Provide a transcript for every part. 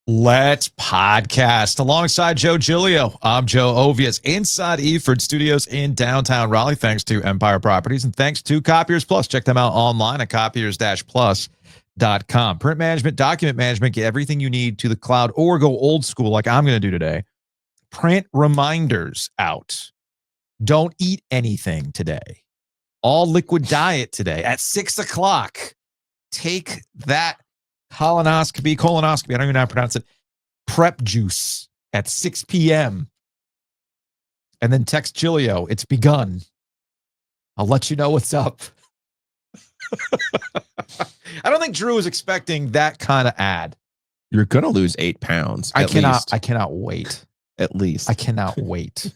Let's podcast alongside Joe Giglio. I'm Joe Ovies inside Eford Studios in downtown Raleigh. Thanks to Empire Properties and thanks to Copiers Plus. Check them out online at copiers-plus.com. Print management, document management, get everything you need to the cloud or go old school like I'm going to do today. Print reminders out. Don't eat anything today. All liquid diet today at 6 o'clock. Take that colonoscopy, I don't even know how to pronounce it, prep juice at 6 p.m. And then text Giglio, it's begun. I'll let you know what's up. I don't think Drew was expecting that kind of ad. You're going to lose 8 pounds. I cannot wait. At least. I cannot wait.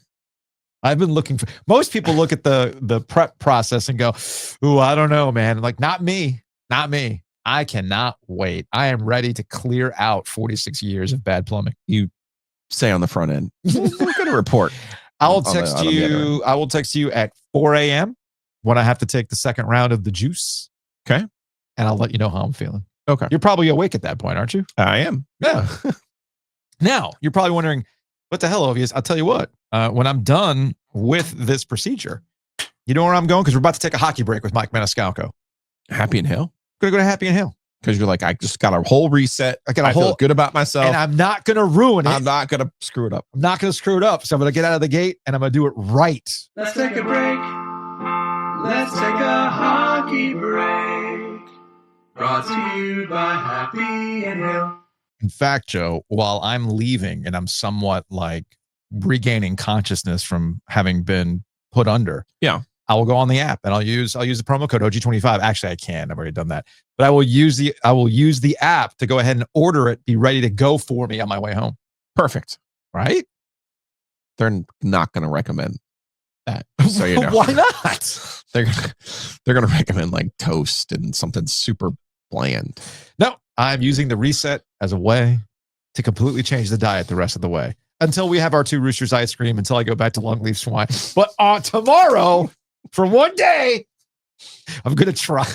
I've been looking for, most people look at the prep process and go, ooh, I don't know, man. Like, not me. I cannot wait. I am ready to clear out 46 years of bad plumbing. You say on the front end. We're going to report. I will text you at 4 a.m. when I have to take the second round of the juice. Okay. And I'll let you know how I'm feeling. Okay. You're probably awake at that point, aren't you? I am. Yeah. Now, you're probably wondering, what the hell, Ovies? I'll tell you what. When I'm done with this procedure, you know where I'm going? Because we're about to take a hockey break with Mike Maniscalco. Happy and Hill? Gonna go to Happy and Hill. Because you're like, I just got a whole reset. I feel good about myself. And I'm not going to ruin it. I'm not going to screw it up. I'm not going to screw it up. So I'm going to get out of the gate and I'm going to do it right. Let's take a break. Let's take a hockey break. Brought to you by Happy and Hill. In fact, Joe, while I'm leaving and I'm somewhat like regaining consciousness from having been put under. Yeah. I will go on the app and I'll use the promo code OG25. Actually, I can. I've already done that. But I will use the app to go ahead and order it, be ready to go for me on my way home. Perfect. Right? They're not going to recommend that. So you know. Why not? They're going to recommend like toast and something super bland. No, I'm using the reset as a way to completely change the diet the rest of the way until we have our 2 Roosters ice cream, until I go back to long leaf swine. But tomorrow, for one day, I'm going to try.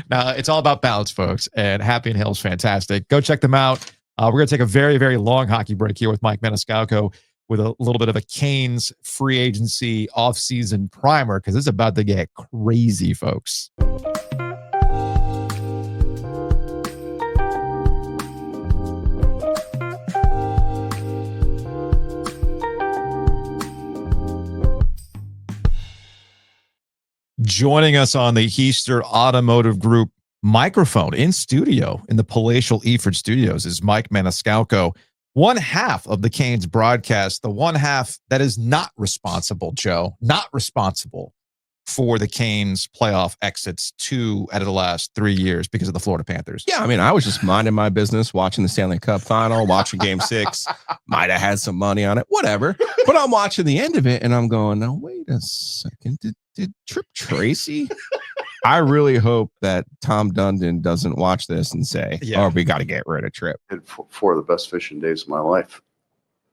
Now, it's all about balance, folks, and Happy and Hill is fantastic. Go check them out. We're going to take a very, very long hockey break here with Mike Maniscalco with a little bit of a Canes free agency offseason primer, because it's about to get crazy, folks. Joining us on the Heister Automotive Group microphone in studio in the palatial Eford Studios is Mike Maniscalco, one half of the Canes broadcast, the one half that is not responsible, Joe, not responsible for the Canes playoff exits 2 out of the last 3 years because of the Florida Panthers. Yeah, I mean, I was just minding my business, watching the Stanley Cup final, watching Game 6. Might have had some money on it, whatever. But I'm watching the end of it, and I'm going, now, wait a second. Did Trip Tracy? I really hope that Tom Dundon doesn't watch this and say, oh, we got to get rid of Trip. Had 4 of the best fishing days of my life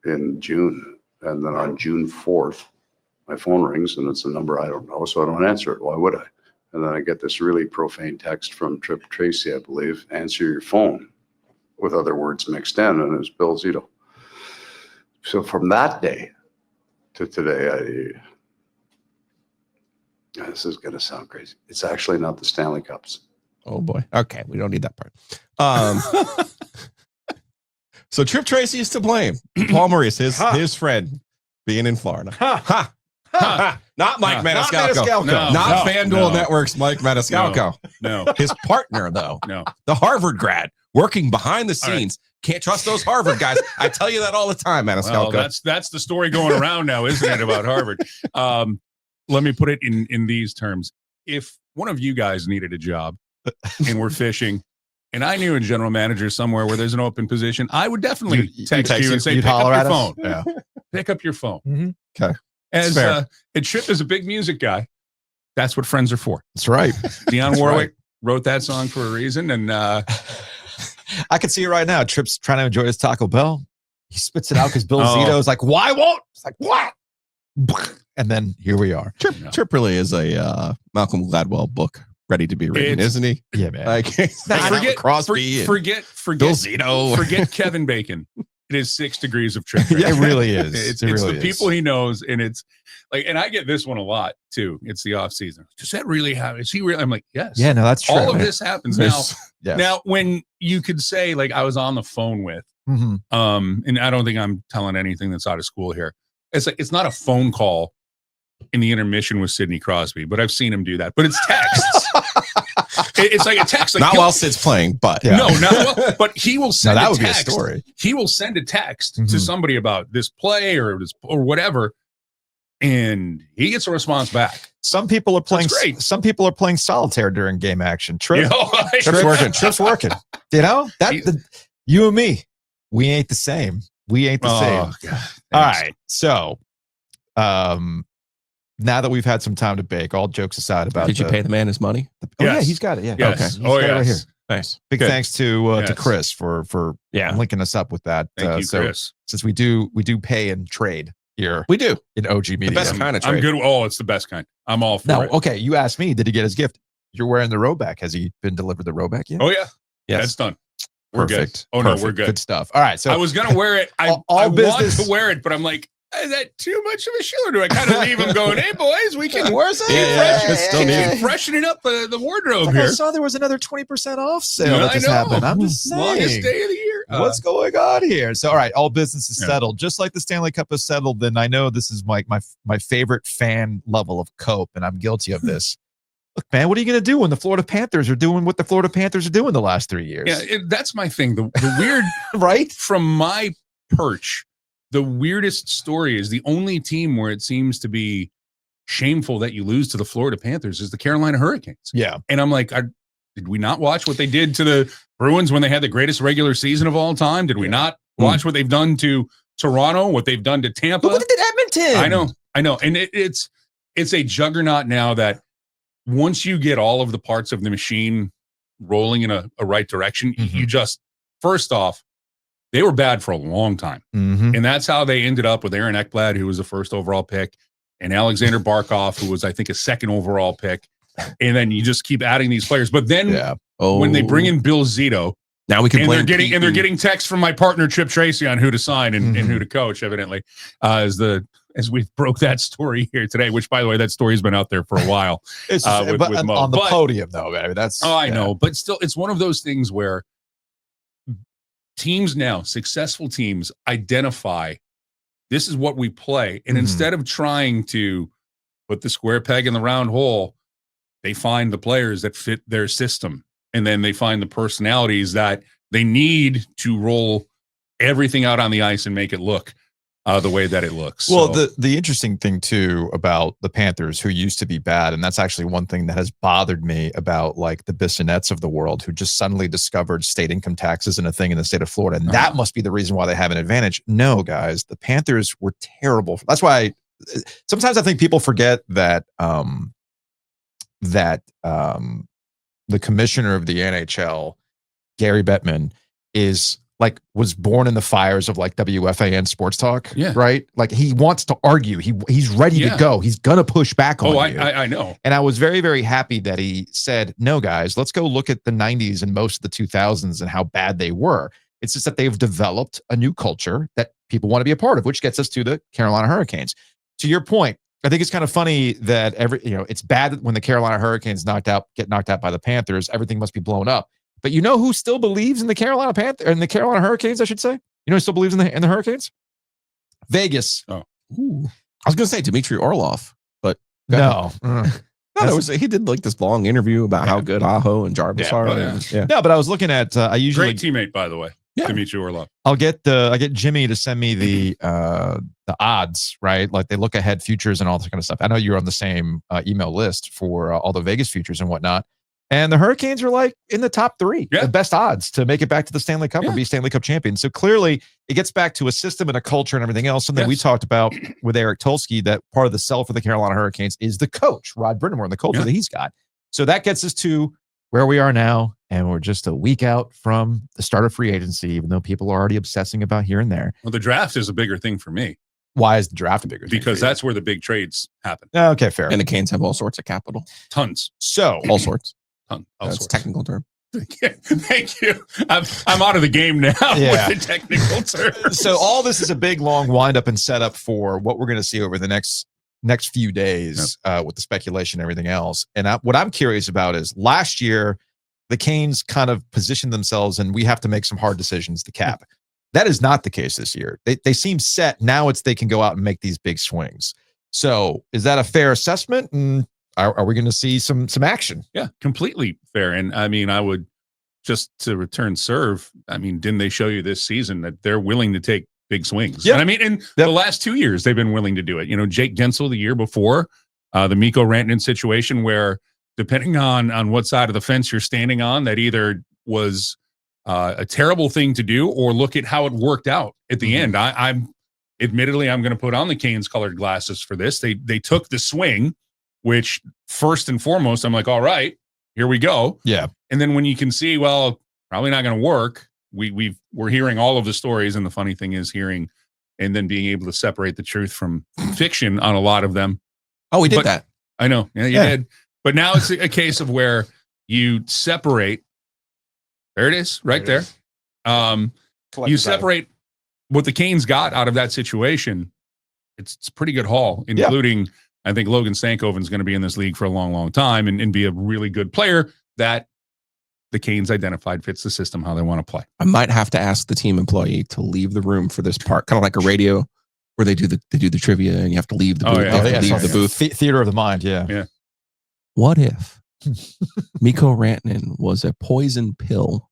in June. And then on June 4th, my phone rings and it's a number I don't know, so I don't answer it. Why would I? And then I get this really profane text from Trip Tracy, I believe, answer your phone, with other words mixed in, and it was Bill Zito. So from that day to today, this is going to sound crazy. It's actually not the Stanley Cups. Oh, boy. Okay, we don't need that part. So Trip Tracy is to blame. Paul Maurice, his friend, being in Florida. Not Mike Maniscalco. Not FanDuel Network's Mike Maniscalco. No. His partner, though. No. The Harvard grad working behind the scenes. Can't trust those Harvard guys. I tell you that all the time, Maniscalco. Well, that's the story going around now, isn't it, about Harvard? Let me put it in these terms. If one of you guys needed a job and we're fishing, and I knew a general manager somewhere where there's an open position, I would definitely text you and say, pick up your phone. Yeah. Pick up your phone. Mm-hmm. Okay. As and Chip is a big music guy. That's what friends are for. That's right. Dionne Warwick wrote that song for a reason. And I can see it right now. Trip's trying to enjoy his Taco Bell. He spits it out because Bill Zito is like, why won't? It's like, what? And then here we are. Trip really is a Malcolm Gladwell book ready to be ridden, It's- isn't he? Yeah, man. Like forget Crosby, and forget Bill Zito. forget Kevin Bacon. It is 6 degrees of trip. it really is. It's it really the people he knows, and it's like, and I get this one a lot too. It's the off season. Does that really happen? Is he really? I'm like, yes. Yeah, no, that's true. All of this happens now. Yes. Now, when you could say, like, I was on the phone with, Mhm. and I don't think I'm telling anything that's out of school here. It's like, it's not a phone call in the intermission with Sidney Crosby, but I've seen him do that. But it's texts. It's like a text. Like, Not while Sid's playing, but Yeah. No, not well, but he will Now send that a would be a text. story. He will send a text to Mhm. somebody about this play or whatever, and he gets a response back. Some people are playing. That's great. Some people are playing solitaire during game action. Trip, You know, like- Trip's working. Trip's working. You know that He- you and me, we ain't the same. We ain't the Oh, same. God. All right. So, now that we've had some time to bake, all jokes aside about did you pay the man his money? Oh yeah, Yes. he's got it. Yeah. Yes. Okay. He's Oh, got it right here. yes. Nice. Big Good. thanks to Yes. Chris for Yeah, linking us up with that. Thank you, so Chris. since we do pay and trade here we do. in OG Media. The best kind of I'm trade. good. Oh, it's the best kind. I'm all for Now, it. okay, you asked me, did he get his gift? You're wearing the Roback. Has he been delivered the Roback yet? Oh yeah, Yes. that's done. We're Perfect. good. Oh no, Perfect. we're good. Good stuff. All right. So I was gonna wear it. I all want business- to wear it, but I'm like, is that too much of a show? Or do I kind of leave him going, hey boys, we can where's it? Yeah, still keep need it. freshening up the wardrobe Like I here. saw there was another 20% off sale Yeah, that just I know. happened. I'm just Longest saying. day of the year. What's going on here? So, all right, all business is Yeah. settled. Just like the Stanley Cup is settled, then I know this is my favorite fan level of cope, and I'm guilty of this. Look, man, what are you going to do when the Florida Panthers are doing what the Florida Panthers are doing the last 3 years? Yeah, that's my thing. The weird Right? from my perch, the weirdest story is the only team where it seems to be shameful that you lose to the Florida Panthers is the Carolina Hurricanes. Yeah. And I'm like, did we not watch what they did to the Bruins when they had the greatest regular season of all time? Did we not watch what they've done to Toronto, what they've done to Tampa? Look at Edmonton. I know. And it's a juggernaut now that once you get all of the parts of the machine rolling in a right direction, Mhm. you just, first off, they were bad for a long time. Mhm. And that's how they ended up with Aaron Ekblad, who was the first overall pick, and Alexander Barkov, who was, I think, a second overall pick. And then you just keep adding these players. But then Yeah. Oh, when they bring in Bill Zito, now we can and blame they're getting Pete and they're and- getting texts from my partner Chip Tracy on who to sign and Mhm. who to coach, evidently, as we broke that story here today. Which, by the way, that story's been out there for a while. It's just, with but Mo. on the But- podium, though, baby. That's Oh, I yeah. know, but still, it's one of those things where teams now, successful teams, identify this is what we play, and Mhm. instead of trying to put the square peg in the round hole, they find the players that fit their system, and then they find the personalities that they need to roll everything out on the ice and make it look the way that it looks. Well, So, the interesting thing too about the Panthers, who used to be bad, and that's actually one thing that has bothered me about like the Bissonnettes of the world, who just suddenly discovered state income taxes and a thing in the state of Florida, and that must be the reason why they have an advantage. No, guys, the Panthers were terrible. That's why sometimes I think people forget that the commissioner of the NHL, Gary Bettman, was born in the fires of like WFAN sports talk. Yeah. Right. Like he wants to argue. He's ready to Yeah. go. He's going to push back on oh, you. I know. And I was very, very happy that he said, no, guys, let's go look at the 90s and most of the 2000s and how bad they were. It's just that they've developed a new culture that people want to be a part of, which gets us to the Carolina Hurricanes. To your point, I think it's kind of funny that it's bad that when the Carolina Hurricanes get knocked out by the Panthers, everything must be blown up. But you know who still believes in the Carolina Hurricanes, I should say? You know who still believes in the Hurricanes? Vegas. Ooh. I was going to say Dmitry Orlov, but go ahead. No. No, he did like this long interview about how good Aho and Jarvis Yeah, are. oh, yeah. and- yeah. No, but I was looking at I usually Great teammate, by the way. Yeah. Dmitry Orlov. I get Jimmy to send me the odds, right? Like they look ahead futures and all this kind of stuff. I know you're on the same email list for all the Vegas futures and whatnot. And the Hurricanes are like in the top 3, Yeah. the best odds to make it back to the Stanley Cup or Yeah. be Stanley Cup champions. So clearly it gets back to a system and a culture and everything else. And then we Yes. talked about with Eric Tulsky that part of the sell for the Carolina Hurricanes is the coach, Rod Brind'Amour, and the culture Yeah. that he's got. So that gets us to where we are now. And we're just a week out from the start of free agency, even though people are already obsessing about here and there. Well, the draft is a bigger thing for me. Why is the draft a bigger thing? because that's where the big trades happen. Okay, fair. And the Canes have all sorts of capital. Tons. So All sorts. All That's a sorts. technical term. Thank you. I'm out of the game now Yeah. with the technical terms. So all this is a big long wind up and setup for what we're going to see over the next few days with the speculation and everything else. And what I'm curious about is last year, the Canes kind of positioned themselves and we have to make some hard decisions to cap. That is not the case this year. They seem set. Now they can go out and make these big swings. So is that a fair assessment? And are we going to see some action? Yeah, completely fair. And I mean, I would just to return serve. I mean, didn't they show you this season that they're willing to take big swings? Yep. And I mean, in the last 2 years, they've been willing to do it. You know, Jake Gensel the year before, the Mikko Rantanen situation where depending on what side of the fence you're standing on, that either was a terrible thing to do or look at how it worked out at the end. I'm admittedly, I'm going to put on the Canes colored glasses for this. They took the swing, which first and foremost, I'm like, all right, here we go. Yeah. And then when you can see, well, probably not going to work. We're hearing all of the stories. And the funny thing is hearing and then being able to separate the truth from fiction on a lot of them. Oh, we did that. I know. Yeah, you did. But now it's a case of where you separate. There it is right there. You separate what the Canes got out of that situation. It's a pretty good haul, including I think Logan Stankoven's going to be in this league for a long, long time and be a really good player that the Canes identified fits the system how they want to play. I might have to ask the team employee to leave the room for this part, kind of like a radio where they do the trivia and you have to leave the booth. You have to leave the booth. Theater of the mind. Yeah. What if Mikko Rantanen was a poison pill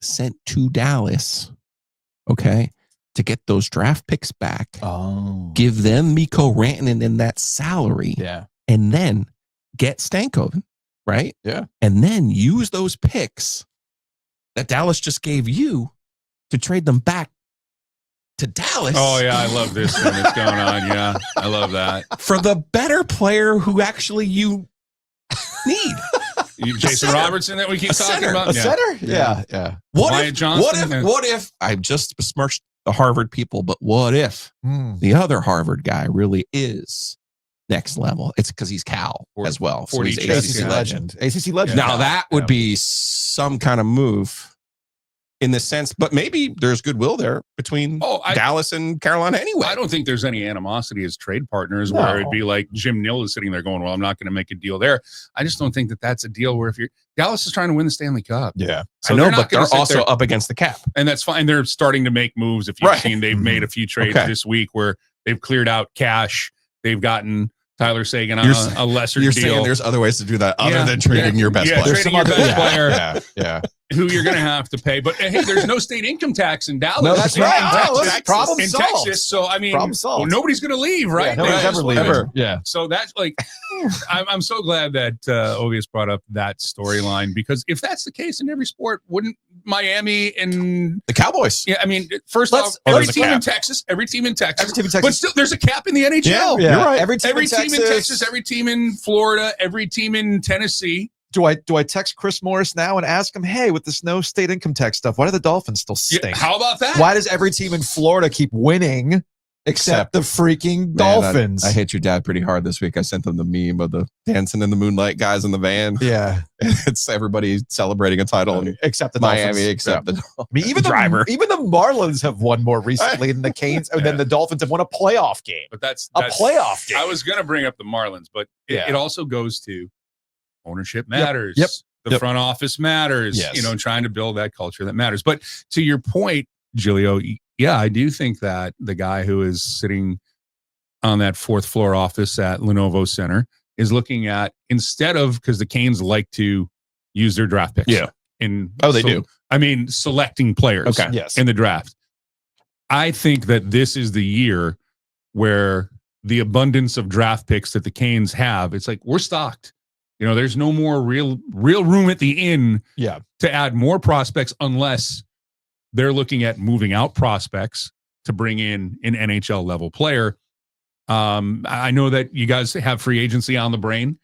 sent to Dallas, okay, to get those draft picks back, give them Mikko Rantanen in that salary, and then get Stankoven, right? Yeah. And then use those picks that Dallas just gave you to trade them back to Dallas. Oh, yeah, I love this one that's going on. Yeah, I love that. For the better player who actually you need. Jason Robertson that we keep talking about. A center? Yeah. What if I just besmirched the Harvard people, but what if the other Harvard guy really is next level? It's because he's Cal as well. So he's ACC legend. ACC legend. Now that would be some kind of move in the sense, but maybe there's goodwill there between Dallas and Carolina anyway. I don't think there's any animosity as trade partners where it'd be like Jim Nill is sitting there going, well, I'm not going to make a deal there. I just don't think that that's a deal where if Dallas is trying to win the Stanley Cup. Yeah. So I know, but they're also up against the cap. And that's fine. They're starting to make moves. If you've seen, they've made a few trades this week where they've cleared out cash. They've gotten Tyler Sagan on a lesser deal. You're saying there's other ways to do that other than trading your best player. Trading your best player. Yeah. Who you're going to have to pay. But hey, there's no state income tax in Dallas. No, that's right. Problem in solved. Texas. So, I mean, well, nobody's going to leave, right? Yeah, nobody's ever leaving. Yeah. So that's like, I'm so glad that Ovies brought up that storyline because if that's the case in every sport, wouldn't Miami and the Cowboys? Yeah, I mean, first off, every team in Texas, but still, there's a cap in the NHL. Yeah, you're right. Every team in Texas, every team in Florida, every team in Tennessee. Do I text Chris Morris now and ask him, hey, with this no state income tax stuff, why do the Dolphins still stink? Yeah, how about that? Why does every team in Florida keep winning except the freaking Dolphins? I hit your dad pretty hard this week. I sent them the meme of the dancing in the moonlight guys in the van. Yeah. It's everybody celebrating a title except the Miami, Dolphins. except the I mean, even the Marlins have won more recently than the Canes, and then the Dolphins have won a playoff game. But that's a playoff game. I was going to bring up the Marlins, but it also goes to ownership matters. Yep. The front office matters, trying to build that culture that matters. But to your point, Giglio, yeah, I do think that the guy who is sitting on that fourth floor office at Lenovo Center is looking at, instead of, because the Canes like to use their draft picks. Yeah. They do. I mean, selecting players in the draft. I think that this is the year where the abundance of draft picks that the Canes have, it's like, we're stocked. There's no more real room at the inn to add more prospects unless they're looking at moving out prospects to bring in an NHL level player. I know that you guys have free agency on the brain.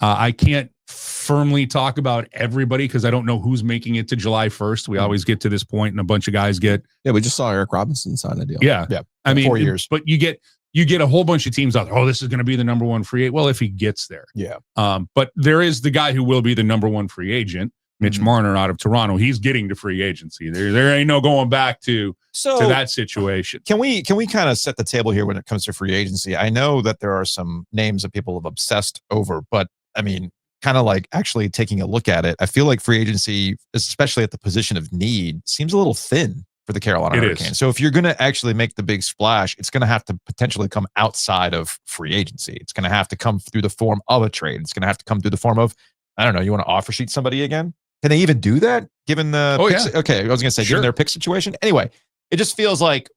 I can't firmly talk about everybody because I don't know who's making it to July 1st. We always get to this point and a bunch of guys get. Yeah, we just saw Eric Robinson sign a deal. Yeah. I mean, 4 years. But you get you get a whole bunch of teams out there. Oh, this is going to be the number one free agent. Well, if he gets there. Yeah. But there is the guy who will be the number one free agent, Mitch Marner out of Toronto. He's getting to free agency. There ain't no going back to that situation. Can we kind of set the table here when it comes to free agency? I know that there are some names that people have obsessed over, but I mean, kind of like actually taking a look at it, I feel like free agency, especially at the position of need, seems a little thin for the Carolina Hurricanes. So if you're going to actually make the big splash, it's going to have to potentially come outside of free agency. It's going to have to come through the form of a trade. It's going to have to come through the form of, I don't know, you want to offer sheet somebody again? Can they even do that given the okay, I was going to say given their pick situation. Anyway, it just feels like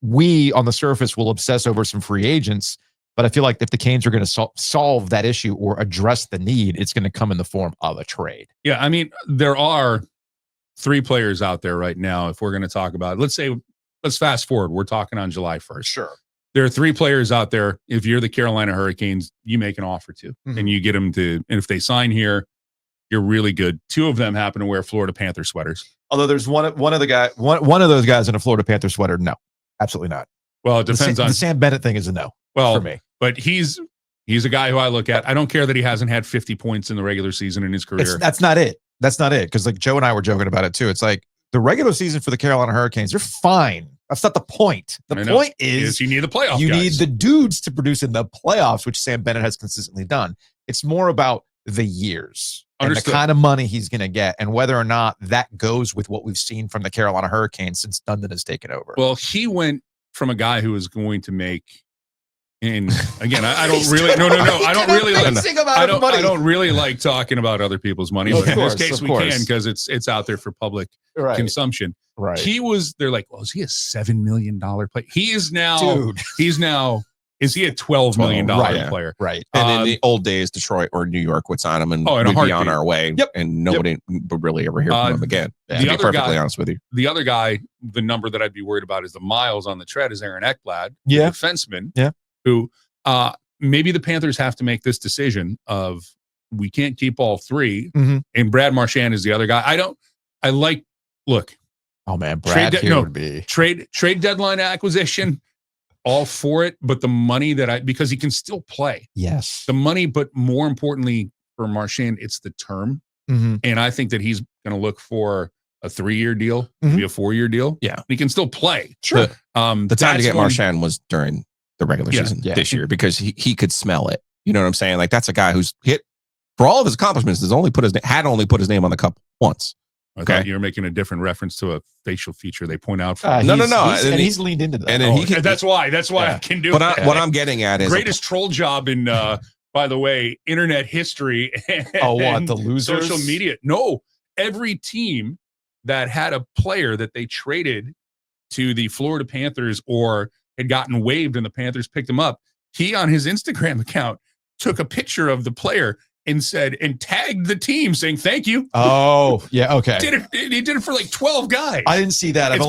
we on the surface will obsess over some free agents, but I feel like if the Canes are going to solve that issue or address the need, it's going to come in the form of a trade. Yeah, I mean, there are 3 players out there right now. If we're going to talk about, let's fast forward. We're talking on July 1st. Sure. There are 3 players out there. If you're the Carolina Hurricanes, you make an offer to, and you get them to, and if they sign here, you're really good. 2 of them happen to wear Florida Panther sweaters. Although there's one of those guys in a Florida Panther sweater. No, absolutely not. Well, it depends on the Sam Bennett thing is a no for me. But he's a guy who I look at. I don't care that he hasn't had 50 points in the regular season in his career. That's not it. That's not it. Because like Joe and I were joking about it too. It's like the regular season for the Carolina Hurricanes, they're fine. That's not the point. The point is you need the playoffs. You need the dudes to produce in the playoffs, which Sam Bennett has consistently done. It's more about the years and the kind of money he's going to get and whether or not that goes with what we've seen from the Carolina Hurricanes since Dundon has taken over. Well, he went from a guy who was going to make, and again, I don't really, no, I don't really like, I don't really like talking about other people's money, but in this case we can because it's out there for public consumption. Right. They're like, well, is he a $7 million player? He is now, is he a $12 million player? Right. And in the old days, Detroit or New York would sign him and we'd be on our way. Yep. And nobody would really ever hear from him again. To be perfectly honest with you. The other guy, the number that I'd be worried about is the miles on the tread is Aaron Ekblad, the defenseman, who maybe the Panthers have to make this decision of we can't keep all 3. And Brad Marchand is the other guy. Oh man, Brad would be trade deadline acquisition. All for it, but the money because he can still play. Yes. The money, but more importantly for Marchand, it's the term. And I think that he's going to look for a 3-year deal, maybe a 4-year deal. Yeah. He can still play. Sure. The time to get Marchand was during the regular season this year because he could smell it. You know what I'm saying? Like that's a guy who's hit for all of his accomplishments, had only put his name on the cup once. I thought you were making a different reference to a facial feature they point out. No. He's leaned into that. And that's why I can do it. But what I'm getting at is greatest troll job in, by the way, internet history. And the losers? Social media. No, every team that had a player that they traded to the Florida Panthers or had gotten waived and the Panthers picked him up, he on his Instagram account took a picture of the player and tagged the team saying thank you. Oh, yeah, okay. He did it for like 12 guys. I didn't see that. I've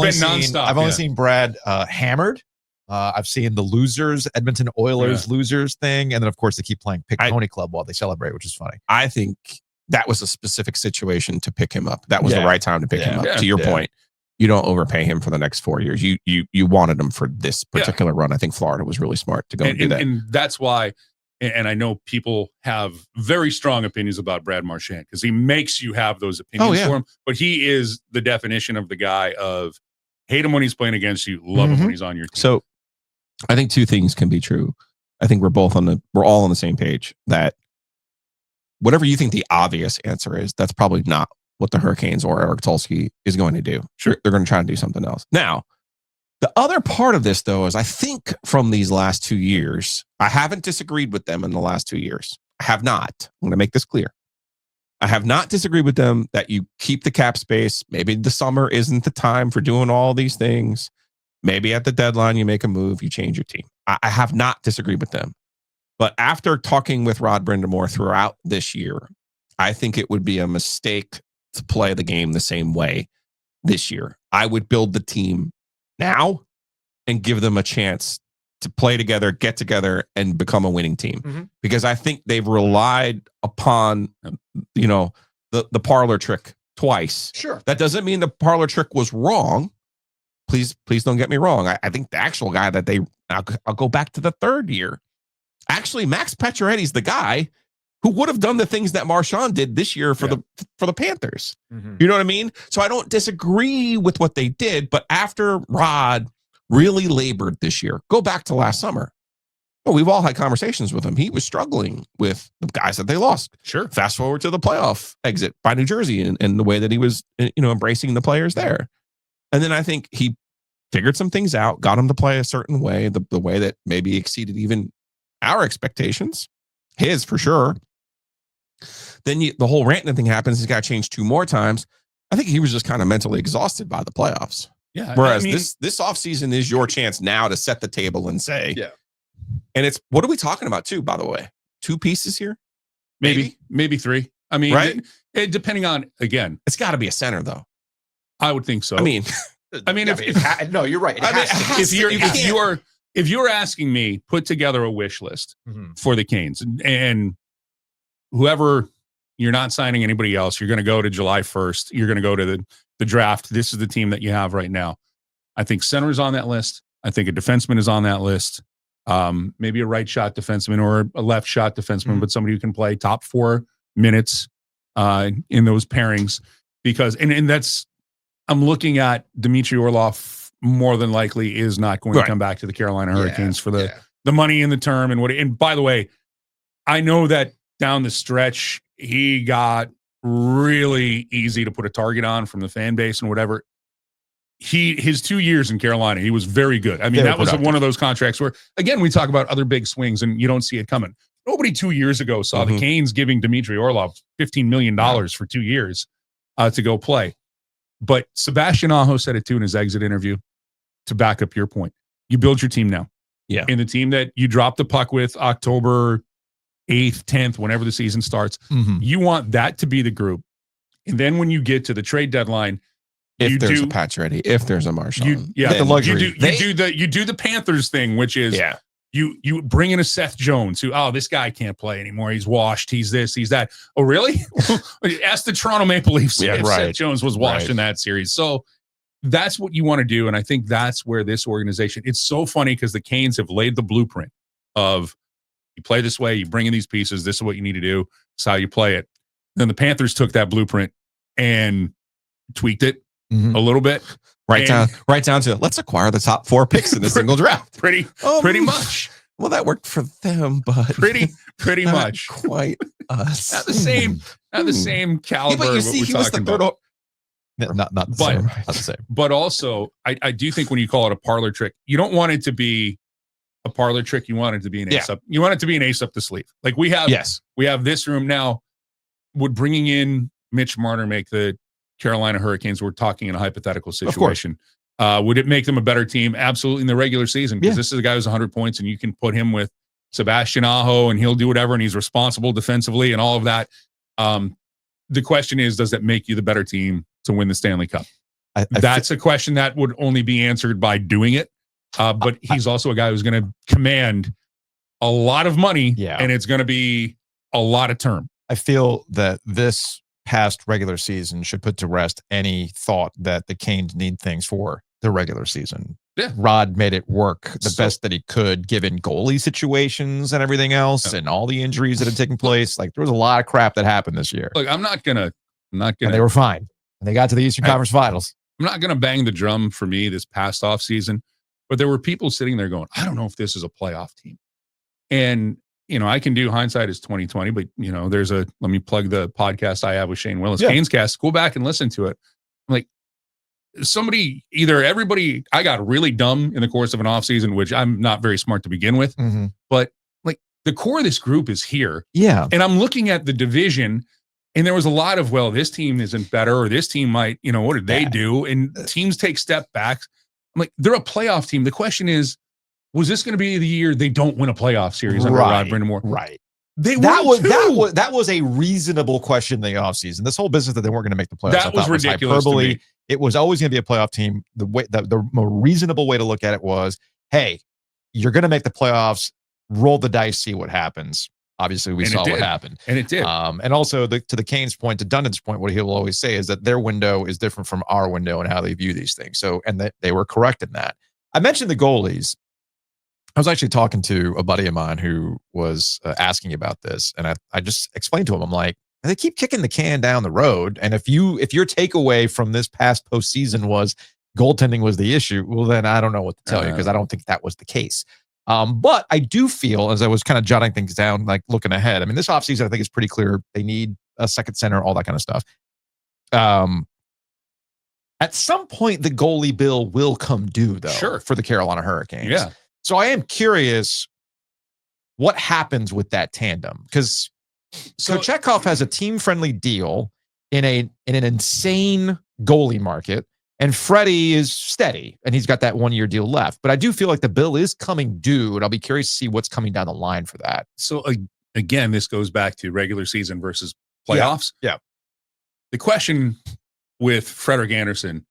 only seen Brad hammered. I've seen the losers, Edmonton Oilers losers thing, and then of course they keep playing Pick Pony Club while they celebrate, which is funny. I think that was a specific situation to pick him up. That was the right time to pick him up. To your point, you don't overpay him for the next 4 years. You wanted him for this particular run. I think Florida was really smart to go and do that. And that's why. And I know people have very strong opinions about Brad Marchand because he makes you have those opinions for him. But he is the definition of the guy of hate him when he's playing against you, love him when he's on your team. So I think 2 things can be true. I think we're all on the same page that whatever you think the obvious answer is, that's probably not what the Hurricanes or Eric Tulsky is going to do. Sure. They're going to try and do something else. Now, the other part of this, though, is I think from these last 2 years, I haven't disagreed with them in the last 2 years. I have not. I'm going to make this clear. I have not disagreed with them that you keep the cap space. Maybe the summer isn't the time for doing all these things. Maybe at the deadline, you make a move, you change your team. I have not disagreed with them. But after talking with Rod Brindamore throughout this year, I think it would be a mistake to play the game the same way this year. I would build the team now and give them a chance to play together, get together, and become a winning team. Because I think they've relied upon, the parlor trick twice. Sure. That doesn't mean the parlor trick was wrong, please don't get me wrong. I think the actual guy that I'll go back to the third year. Actually, Max Pacioretty's the guy who would have done the things that Marchand did this year for the Panthers. You know what I mean? So I don't disagree with what they did, but after Rod really labored this year, go back to last summer. Well, we've all had conversations with him. He was struggling with the guys that they lost. Sure. Fast forward to the playoff exit by New Jersey and the way that he was, embracing the players there. And then I think he figured some things out, got him to play a certain way, the way that maybe exceeded even our expectations, his for sure. Then the whole Rantanen thing happens. He's got to change 2 more times. I think he was just kind of mentally exhausted by the playoffs. Yeah. Whereas this offseason is your chance now to set the table and say, and it's, what are we talking about too, by the way? 2 pieces here? Maybe 3. I mean, right? Depending on, again, it's got to be a center though. I would think so. I mean, no, you're right. If you're asking me, put together a wish list for the Canes and whoever, you're not signing anybody else. You're going to go to July 1st. You're going to go to the draft. This is the team that you have right now. I think center is on that list. I think a defenseman is on that list. Maybe a right shot defenseman or a left shot defenseman, but somebody who can play top 4 minutes in those pairings. Because, and that's, I'm looking at Dmitry Orlov more than likely is not going to come back to the Carolina Hurricanes for the money and the term and what. And by the way, I know that down the stretch, he got really easy to put a target on from the fan base and whatever. His 2 years in Carolina, he was very good. I mean, that was one of those contracts where, again, we talk about other big swings and you don't see it coming. Nobody 2 years ago saw the Canes giving Dmitry Orlov $15 million for 2 years to go play. But Sebastian Aho said it too in his exit interview to back up your point. You build your team now. Yeah. And the team that you drop the puck with October 8th, 10th, whenever the season starts, you want that to be the group. And then when you get to the trade deadline, if there's a Pacioretty, if there's a Marchand, the luxury. You do the Panthers thing, which is you bring in a Seth Jones who, this guy can't play anymore. He's washed. He's this, he's that. Oh, really? Ask the Toronto Maple Leafs if Seth Jones was washed in that series. So that's what you want to do. And I think that's where this organization, it's so funny because the Canes have laid the blueprint of you play this way, you bring in these pieces, this is what you need to do. It's how you play it. Then the Panthers took that blueprint and tweaked it a little bit. Right down to let's acquire the top 4 picks in the single draft. Pretty much. Well, that worked for them, but pretty much quite us. Not the same caliber. But you see, he was the third. Not the same. But also, I do think when you call it a parlor trick, you don't want it to be a parlor trick. You want it to be an ace up. You want it to be an ace up the sleeve. Like we have this room now. Would bringing in Mitch Marner make the Carolina Hurricanes? We're talking in a hypothetical situation. Would it make them a better team? Absolutely in the regular season, because this is a guy who's 100 points and you can put him with Sebastian Aho and he'll do whatever and he's responsible defensively and all of that. The question is, does that make you the better team to win the Stanley Cup? That's a question that would only be answered by doing it. But he's also a guy who's going to command a lot of money and it's going to be a lot of term. I feel that this past regular season should put to rest any thought that the Canes need things for the regular season. Yeah. Rod made it work the best that he could, given goalie situations and everything else and all the injuries that had taken place. Like there was a lot of crap that happened this year. Look, I'm not gonna. And they were fine. And they got to the Eastern Conference Finals. I'm not gonna bang the drum for me this past off season, but there were people sitting there going, I don't know if this is a playoff team. And I can do hindsight is 2020, but let me plug the podcast I have with Shane Willis, Canes Cast. Go back and listen to it. Like I got really dumb in the course of an offseason, which I'm not very smart to begin with, but like the core of this group is here. Yeah. And I'm looking at the division and there was a lot of, well, this team isn't better or this team might, what did they do? And teams take step backs. I'm like, they're a playoff team. The question is, was this going to be the year they don't win a playoff series under Rod Brind'Amour? Right. That was a reasonable question in the offseason. This whole business that they weren't going to make the playoffs. That was ridiculous. Hyperbole. It was always going to be a playoff team. The more reasonable way to look at it was, hey, you're going to make the playoffs. Roll the dice, see what happens. obviously we And it saw what did. happened. And it did. And also to the Canes' point, to Dundon's point, what he'll always say is that their window is different from our window and how they view these things. So, and that they were correct in that. I mentioned the goalies. I was actually talking to a buddy of mine who was asking about this, and I just explained to him, I'm like, they keep kicking the can down the road. And if your takeaway from this past postseason was goaltending was the issue, well, then I don't know what to tell you, because I don't think that was the case. But I do feel, as I was kind of jotting things down, like looking ahead, I mean, this offseason, I think is pretty clear. They need a second center, all that kind of stuff. At some point, the goalie bill will come due, though, for the Carolina Hurricanes. Yeah. So I am curious what happens with that tandem, because Kochetkov has a team-friendly deal in an insane goalie market, and Freddie is steady, and he's got that 1-year deal left. But I do feel like the bill is coming due, and I'll be curious to see what's coming down the line for that. So again, this goes back to regular season versus playoffs. Yeah. The question with Frederik Andersen,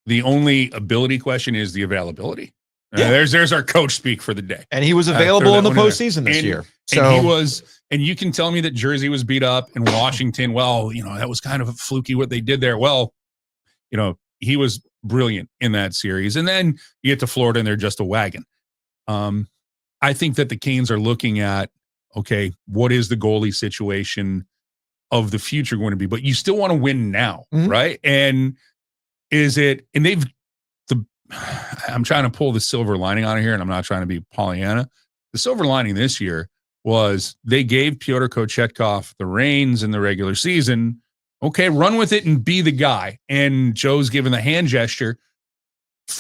the only ability question is the availability. There's our coach speak for the day. And he was available in the postseason this year. So and he was, and you can tell me that Jersey was beat up and Washington, well, that was kind of fluky what they did there. Well, he was brilliant in that series. And then you get to Florida and they're just a wagon. I think that the Canes are looking at, okay, what is the goalie situation of the future going to be? But you still want to win now, right? And I'm trying to pull the silver lining out of here, and I'm not trying to be Pollyanna. The silver lining this year was they gave Pyotr Kochetkov the reins in the regular season. Okay, run with it and be the guy. And Joe's given the hand gesture.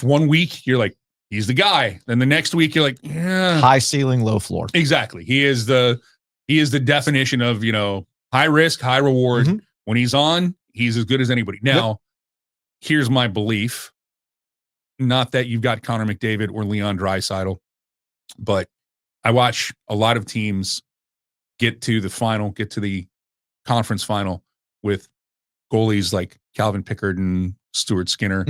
1 week, you're like, he's the guy. Then the next week, you're like, yeah. High ceiling, low floor. Exactly. He is the definition of, high risk, high reward. When he's on, he's as good as anybody. Now, here's my belief. Not that you've got Connor McDavid or Leon Draisaitl, but I watch a lot of teams get to the conference final with goalies like Calvin Pickard and Stuart Skinner.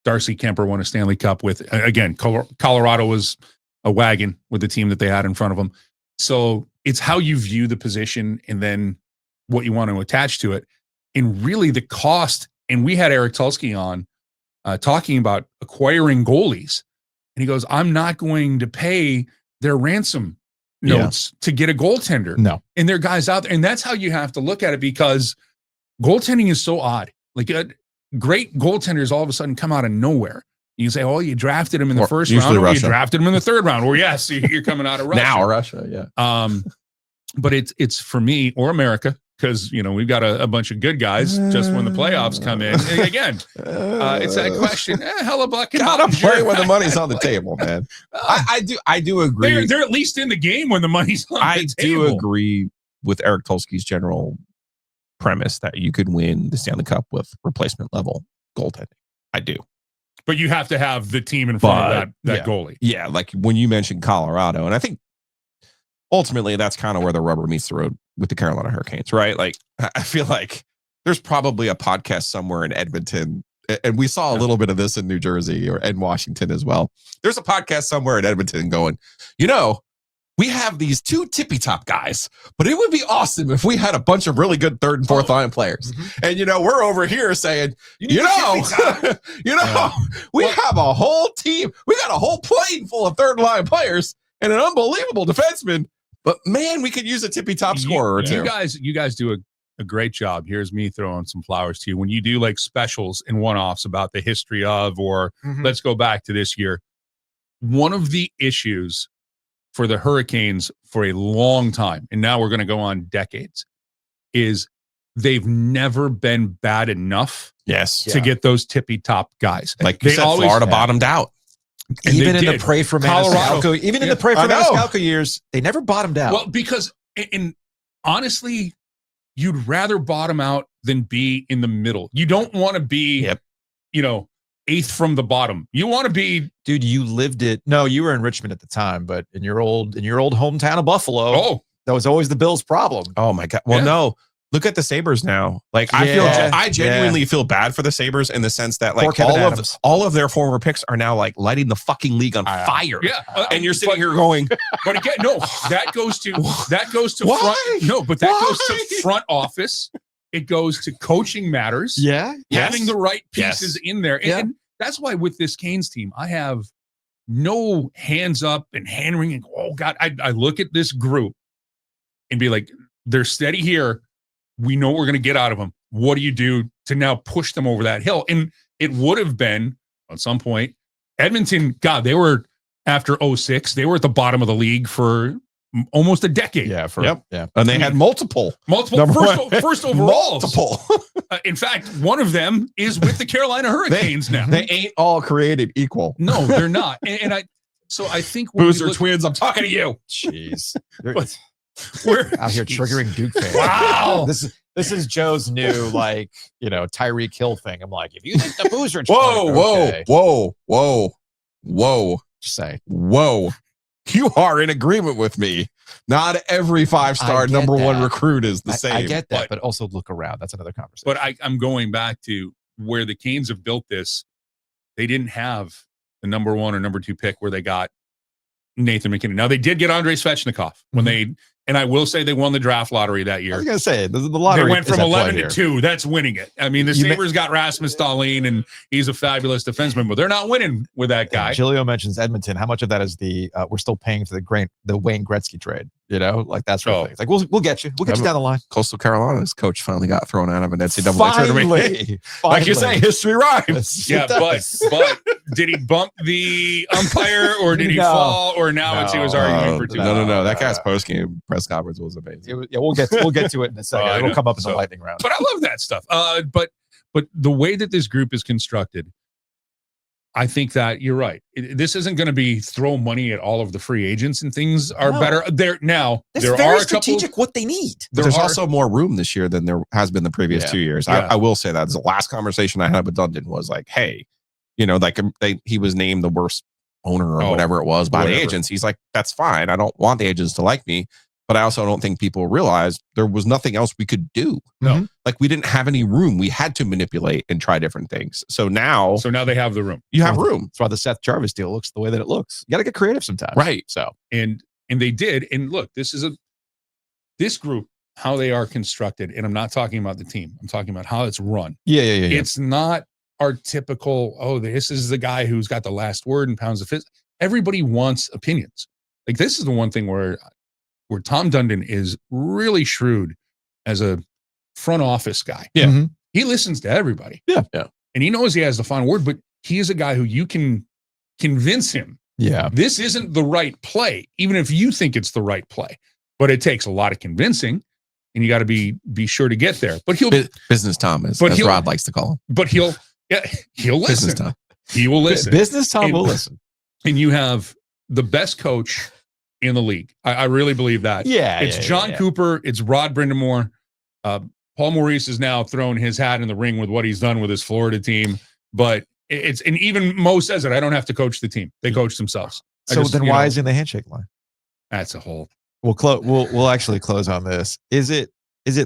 Darcy Kemper won a Stanley Cup with, again, Colorado was a wagon with the team that they had in front of them. So it's how you view the position and then what you want to attach to it. And really the cost, and we had Eric Tulsky on, talking about acquiring goalies. And he goes, I'm not going to pay their ransom notes to get a goaltender. No. And there are guys out there. And that's how you have to look at it, because goaltending is so odd. Like great goaltenders all of a sudden come out of nowhere. You can say, oh, you drafted him in the first round, or you drafted him in the third round, or yes, you're coming out of Russia. Now Russia, yeah. But it's for me or America, because we've got a bunch of good guys just when the playoffs come in. And again, it's that question. Hellebuck and gotta play when the money's on the table, man. I do agree. They're at least in the game when the money's on the table. I do agree with Eric Tulsky's general premise that you could win the Stanley Cup with replacement level goaltending. I do. But you have to have the team in front of that goalie. Yeah, like when you mentioned Colorado, and I think ultimately that's kind of where the rubber meets the road with the Carolina Hurricanes, right? Like, I feel like there's probably a podcast somewhere in Edmonton, and we saw a little bit of this in New Jersey and Washington as well. There's a podcast somewhere in Edmonton going, we have these two tippy top guys, but it would be awesome if we had a bunch of really good third and fourth line players. And, we're over here saying, we have a whole team. We got a whole plane full of third line players and an unbelievable defenseman. But man, we could use a tippy top scorer or two. You guys do a great job. Here's me throwing some flowers to you. When you do like specials and one-offs about the history of, or let's go back to this year. One of the issues for the Hurricanes for a long time, and now we're going to go on decades, is they've never been bad enough to get those tippy top guys. Like you said, Florida bottomed out. And even in the pray for Maniscalco, in the pray for Maniscalco years, they never bottomed out. Well, because, and honestly, you'd rather bottom out than be in the middle. You don't want to be, eighth from the bottom. You want to be, dude. You lived it. No, you were in Richmond at the time, but in your old hometown of Buffalo, that was always the Bills' problem. Oh my God. Well, no, Look at the Sabres now. Like I genuinely feel bad for the Sabres in the sense that like all of their former picks are now like lighting the fucking league on fire. Yeah, and you're sitting here going, but again, no, that goes to Why? front. No, but that goes to front office. It goes to coaching matters. Yeah, having the right pieces in there, and that's why with this Canes team, I have no hands up and hand wringing. Oh God, I look at this group and be like, they're steady here. We know what we're going to get out of them. What do you do to now push them over that hill? And it would have been at some point, Edmonton, God, they were after 06, they were at the bottom of the league for almost a decade. Yeah. And they had multiple first overalls. Multiple. In fact, one of them is with the Carolina Hurricanes now. They ain't all created equal. No, they're not. And I think Boozer twins, I'm talking to you. Jeez. We're out here triggering Duke fans. Wow. This is Joe's new, like, Tyreek Hill thing. I'm like, if you think the Boozer whoa. Just say. Whoa. You are in agreement with me. Not every 5-star number one recruit is the same. I get that, but also look around. That's another conversation. But I'm going back to where the Canes have built this. They didn't have the number 1 or number 2 pick where they got Nathan McKinnon. Now, they did get Andrei Svechnikov when and I will say they won the draft lottery that year. I was going to say, the lottery. They went from 11 to 2. That's winning it. I mean, the Sabres got Rasmus Dahlin, and he's a fabulous defenseman, but they're not winning with that guy. Giglio mentions Edmonton. How much of that is we're still paying for the Wayne Gretzky trade? Like that's real thing. It's like, we'll get you. We'll get you down the line. Coastal Carolina's coach finally got thrown out of an NCAA tournament. Like you say, history rhymes. Yeah, but did he bump the umpire, or did he fall, or he was arguing for 2? No. That guy's post-game press conference was amazing. We'll get to it in a second. It'll come up in the lightning round. But I love that stuff. But the way that this group is constructed, I think that you're right. This isn't going to be throw money at all of the free agents, and things are better there now. It's there very are strategic what they need. There's also more room this year than there has been the previous 2 years. Yeah. I will say that. The last conversation I had with Dundon was like, hey, he was named the worst owner or whatever it was by the agents. He's like, that's fine. I don't want the agents to like me. But I also don't think people realized there was nothing else we could do. No. Like we didn't have any room. We had to manipulate and try different things. So now they have the room. You have room. That's why the Seth Jarvis deal looks the way that it looks. You got to get creative sometimes. Right. So, and they did. And look, this group, how they are constructed. And I'm not talking about the team. I'm talking about how it's run. Yeah. It's not our typical, this is the guy who's got the last word and pounds of fist. Everybody wants opinions. Like this is the one thing where Tom Dundon is really shrewd as a front office guy. Yeah. Mm-hmm. He listens to everybody. Yeah. And he knows he has the final word, but he is a guy who you can convince him. Yeah. This isn't the right play, even if you think it's the right play. But it takes a lot of convincing, and you got to be sure to get there. But he'll business Tom as Rod likes to call him. But he'll listen. Business Tom. He will listen. Business Tom will listen. And you have the best coach in the league. I really believe that. Yeah. It's John Cooper. It's Rod Brindamore. Paul Maurice has now thrown his hat in the ring with what he's done with his Florida team. But and even Mo says it. I don't have to coach the team. They coach themselves. So then why is he in the handshake line? That's a whole. We'll actually close on this. Is it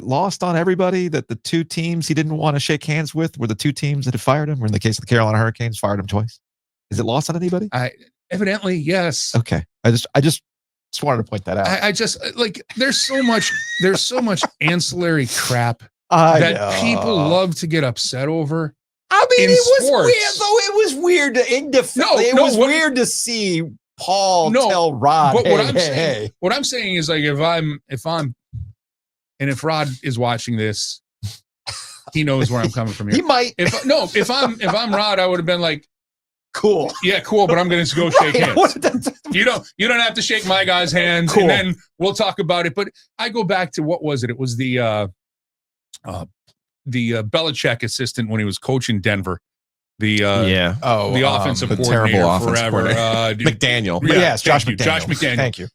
lost on everybody that the two teams he didn't want to shake hands with were the two teams that had fired him, or in the case of the Carolina Hurricanes, fired him twice? Is it lost on anybody? Evidently, yes. Okay. I just wanted to point that out. I just like there's so much ancillary crap that people love to get upset over. I mean, it was sports. weird though. It was weird it was weird to see Paul tell Rod. But hey, what I'm saying is like if Rod is watching this, he knows where I'm coming from here. He might. If I'm Rod, I would have been like, cool. Yeah, cool, but I'm going to go shake hands. You don't have to shake my guy's hands, cool. And then we'll talk about it. But I go back to what was it? It was the Belichick assistant when he was coaching Denver. The offensive coordinator forever. McDaniel. Yes, Josh McDaniel. Josh McDaniel. Thank you.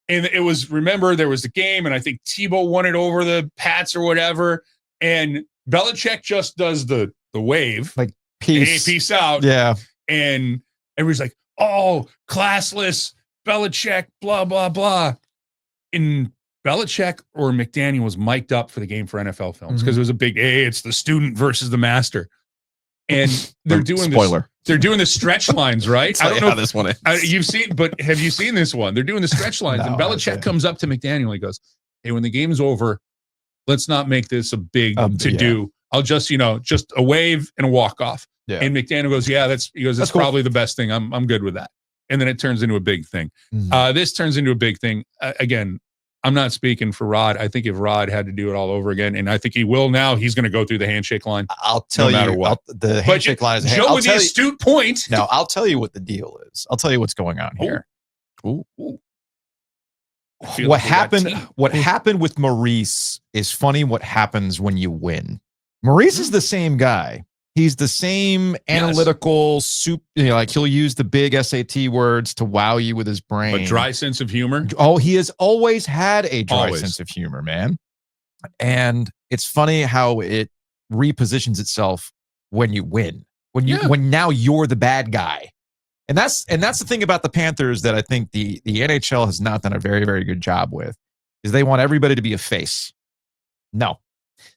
And it was, remember, there was the game, and I think Tebow won it over the Pats or whatever. And Belichick just does the wave. Like, peace. Hey, peace out. Yeah. And everybody's like, oh, classless, Belichick, blah, blah, blah. And Belichick or McDaniel was mic'd up for the Game for NFL Films because it was a big, hey, it's the student versus the master. And they're doing spoiler. They're doing the stretch lines, right? I don't know how this one is. You've seen, but have you seen this one? They're doing the stretch lines, and Belichick comes up to McDaniel. He goes, "Hey, when the game's over, let's not make this a big to do. I'll just, just a wave and a walk off." Yeah. And McDaniel goes, "Yeah, that's cool. Probably the best thing. I'm good with that." And then it turns into a big thing. This turns into a big thing again. I'm not speaking for Rod. I think if Rod had to do it all over again, and I think he will now, he's going to go through the handshake line. I'll tell no you matter what. The handshake line is Joe with the astute point. No, I'll tell you what the deal is. I'll tell you what's going on here. Ooh. What happened with Maurice is funny. What happens when you win? Maurice is the same guy. He's the same analytical soup. Like he'll use the big SAT words to wow you with his brain. But dry sense of humor. Oh, he has always had a dry sense of humor, man. And it's funny how it repositions itself when you win. When now you're the bad guy. And that's the thing about the Panthers that I think the NHL has not done a very, very good job with, is they want everybody to be a face. No.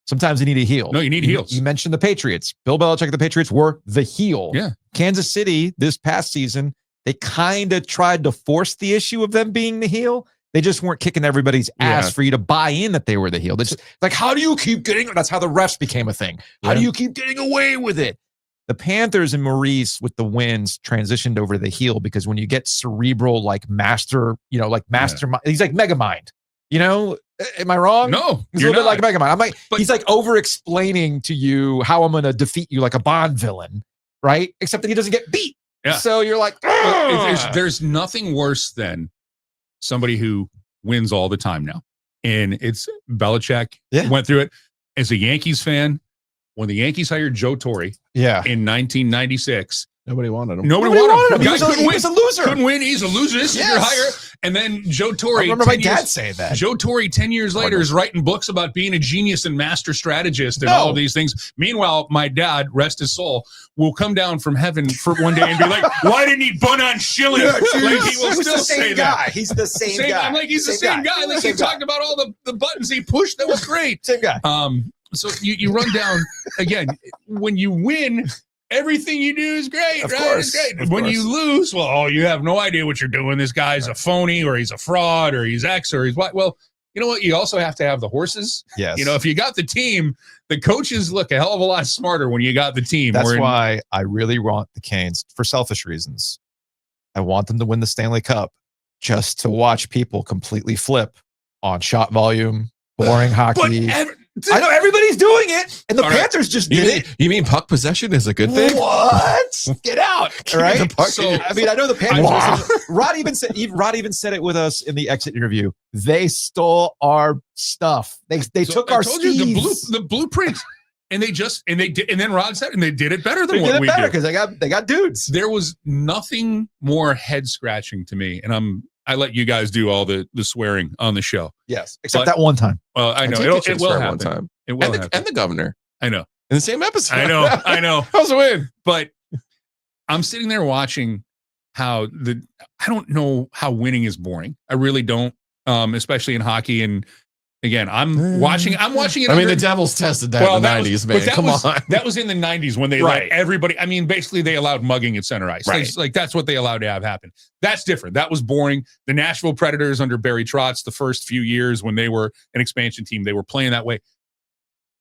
Sometimes you need a heel. No, you need heels. You mentioned the Patriots. Bill Belichick and the Patriots were the heel. Yeah. Kansas City this past season, they kind of tried to force the issue of them being the heel. They just weren't kicking everybody's ass for you to buy in that they were the heel. They just like, how do you keep getting? That's how the refs became a thing. How do you keep getting away with it? The Panthers and Maurice with the wins transitioned over the heel because when you get cerebral, like master, mastermind, he's like Megamind. Am I wrong? No, he's a little bit like Megamind. He's like over explaining to you how I'm going to defeat you like a Bond villain, right? Except that he doesn't get beat. Yeah. So you're like, there's nothing worse than somebody who wins all the time now. And it's Belichick went through it as a Yankees fan. When the Yankees hired Joe Torre in 1996, nobody wanted him. Nobody wanted him. He was a loser. Couldn't win. He's a loser. This is your hire. And then Joe Torre. I remember my dad saying that. Joe Torre, 10 years later, is writing books about being a genius and master strategist and all of these things. Meanwhile, my dad, rest his soul, will come down from heaven for one day and be like, "Why didn't he bunt on Schilling?" Like he will still say that. He's the same guy. I'm like, he's the same guy. Like he talked about all the buttons he pushed. That was great. Same guy. So you run down again. When you win, everything you do is great, right? Course, it's great. When you lose, you have no idea what you're doing. This guy's a phony, or he's a fraud, or he's X, or he's Y. Well, you know what? You also have to have the horses. Yes. If you got the team, the coaches look a hell of a lot smarter when you got the team. That's why I really want the Canes, for selfish reasons. I want them to win the Stanley Cup just to watch people completely flip on shot volume, boring hockey. I know everybody's doing it, and the Panthers just did it. You mean puck possession is a good thing? What? Get out! All right. I know the Panthers. Rod even said it with us in the exit interview. They stole our stuff. They took our the blueprint, and then Rod said, and they did it better than what we did because they got dudes. There was nothing more head scratching to me, and I let you guys do all the swearing on the show. Yes, except that one time. Well, I know it will happen. One time. It will happen. And the governor. I know. In the same episode. I know. That was a win. But I'm sitting there watching how I don't know how winning is boring. I really don't, especially in hockey. And again, I'm watching it. I mean, the Devils tested that in the 90s, man. Come on. That was in the 90s when they let everybody. I mean, basically, they allowed mugging at center ice. Right. Like that's what they allowed to have happen. That's different. That was boring. The Nashville Predators under Barry Trotz, the first few years when they were an expansion team, they were playing that way.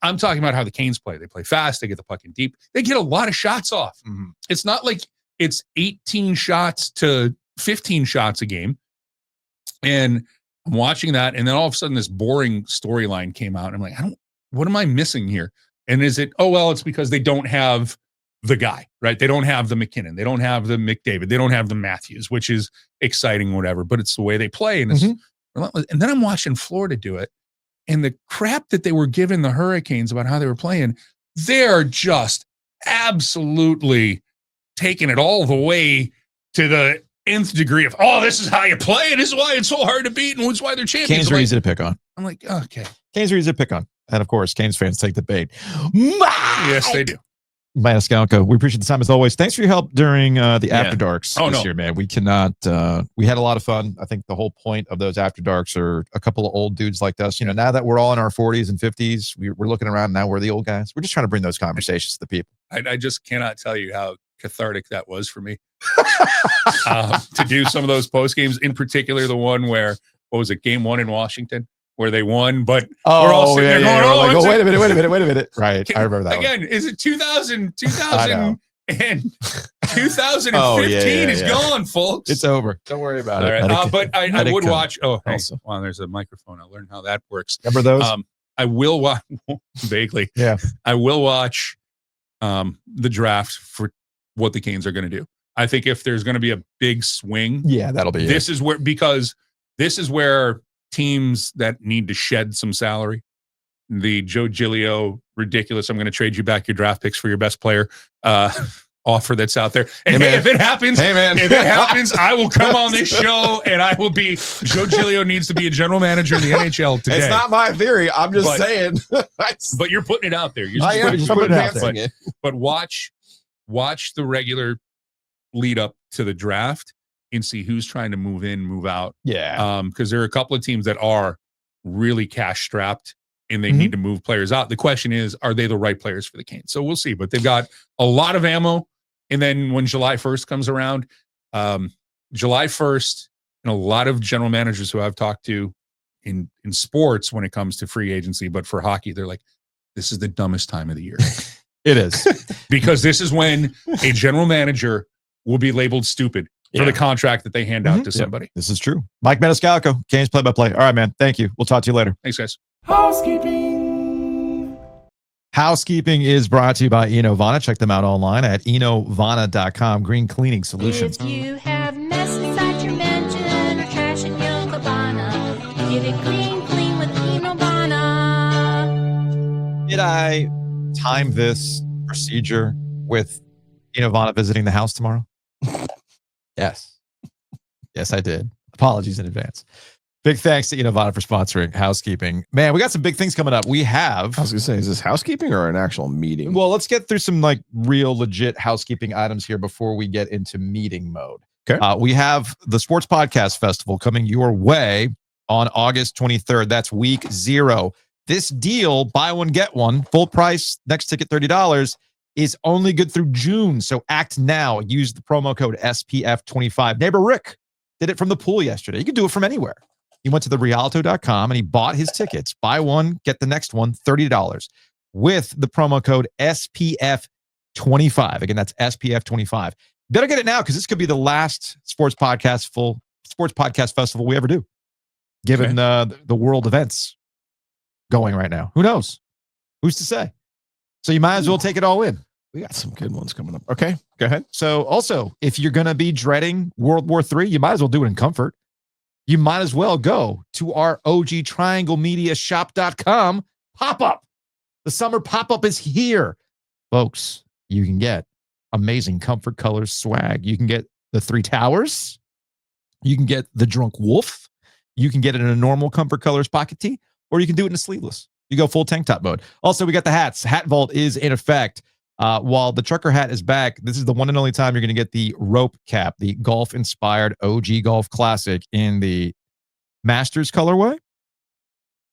I'm talking about how the Canes play. They play fast. They get the puck in deep. They get a lot of shots off. Mm-hmm. It's not like it's 18 shots to 15 shots a game. And I'm watching that, and then all of a sudden this boring storyline came out. And I'm like, what am I missing here? And is it, it's because they don't have the guy, right? They don't have the McKinnon. They don't have the McDavid. They don't have the Matthews, which is exciting, whatever, but it's the way they play. And it's relentless. And then I'm watching Florida do it. And the crap that they were giving the Hurricanes about how they were playing, they're just absolutely taking it all the way to the nth degree of, this is how you play, and this is why it's so hard to beat, and it's why they're champions. Canes are easy to pick on. I'm like, okay. Canes are easy to pick on. And of course, Canes fans take the bait. Yes, they do. Maniscalco, we appreciate the time as always. Thanks for your help during the After Darks this year, man. We cannot, we had a lot of fun. I think the whole point of those After Darks are a couple of old dudes like us. Now that we're all in our 40s and 50s, we're looking around now, we're the old guys. We're just trying to bring those conversations to the people. I just cannot tell you how cathartic that was for me to do some of those post games, in particular, the one where, what was it, game 1 in Washington? Where they won, but we're all sitting there going, like, wait a minute. Right. I remember that again. One. Is it 2000 and 2015 is gone, folks. It's over. Don't worry about it. Right. But I would watch. Oh, hey, wow, there's a microphone. I'll learn how that works. Remember those? I will watch vaguely. Yeah. I will watch the draft for what the Canes are going to do. I think if there's going to be a big swing, that'll be this is where teams that need to shed some salary, the Joe Giglio ridiculous, I'm going to trade you back your draft picks for your best player offer that's out there. And if it happens, I will come on this show and I will be, Joe Giglio needs to be a general manager in the NHL today. It's not my theory. I'm just saying. But you're putting it out there. But watch the regular lead up to the draft and see who's trying to move in, move out. Yeah. Because there are a couple of teams that are really cash strapped and they need to move players out. The question is, are they the right players for the Canes? So we'll see. But they've got a lot of ammo. And then when July 1st comes around, July 1st, and a lot of general managers who I've talked to in sports when it comes to free agency, but for hockey, they're like, this is the dumbest time of the year. It is. Because this is when a general manager will be labeled stupid for the contract that they hand out to somebody. This is true. Mike Maniscalco, Canes play-by-play. All right, man. Thank you. We'll talk to you later. Thanks, guys. Housekeeping is brought to you by Enovana. Check them out online at enovana.com. Green cleaning solutions. If you have mess inside your mansion or trash in your cabana, get it clean with Enovana. Did I time this procedure with Enovana visiting the house tomorrow? Yes. Yes, I did. Apologies in advance. Big thanks to Enovana for sponsoring Housekeeping. Man, we got some big things coming up. We have... I was going to say, is this housekeeping or an actual meeting? Well, let's get through some like real legit housekeeping items here before we get into meeting mode. Okay. We have the Sports Podcast Festival coming your way on August 23rd. That's week 0. This deal, buy one, get one, full price, next ticket $30, is only good through June. So act now. Use the promo code SPF25. Neighbor Rick did it from the pool yesterday. You can do it from anywhere. He went to therialto.com and he bought his tickets. Buy one, get the next one, $30 with the promo code SPF25. Again, that's SPF25. Better get it now because this could be the last Sports Podcast Festival we ever do, given the world events going right now. Who knows? Who's to say? So you might as well take it all in. We got some good ones coming up. Okay, go ahead. So also, if you're going to be dreading World War III, you might as well do it in comfort. You might as well go to our OG3anglemediashop.com pop-up. The summer pop-up is here. Folks, you can get amazing comfort colors swag. You can get the 3 Towers. You can get the Drunk Wolf. You can get it in a normal comfort colors pocket tee, or you can do it in a sleeveless. You go full tank top mode. Also, we got the hats. Hat Vault is in effect. While the trucker hat is back, this is the one and only time you're going to get the rope cap, the golf-inspired OG Golf Classic in the Masters colorway,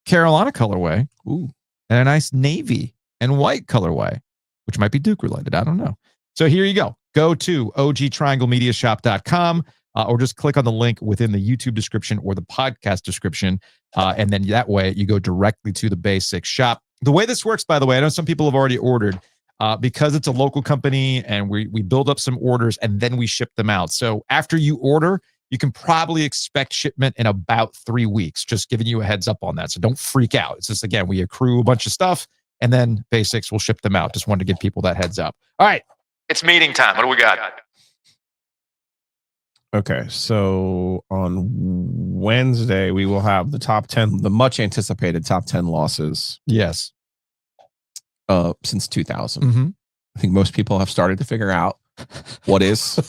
Carolina colorway, and a nice navy and white colorway, which might be Duke related. I don't know. So here you go. Go to OG3anglemediashop.com or just click on the link within the YouTube description or the podcast description. And then that way you go directly to the basic shop. The way this works, by the way, I know some people have already ordered. Because it's a local company and we build up some orders and then we ship them out. So after you order, you can probably expect shipment in about 3 weeks, just giving you a heads up on that. So don't freak out. It's just, again, we accrue a bunch of stuff and then basics will ship them out. Just wanted to give people that heads up. All right. It's meeting time. What do we got? Okay. So on Wednesday, we will have the top 10, the much anticipated top 10 losses. Yes. Since 2000. I think most people have started to figure out what is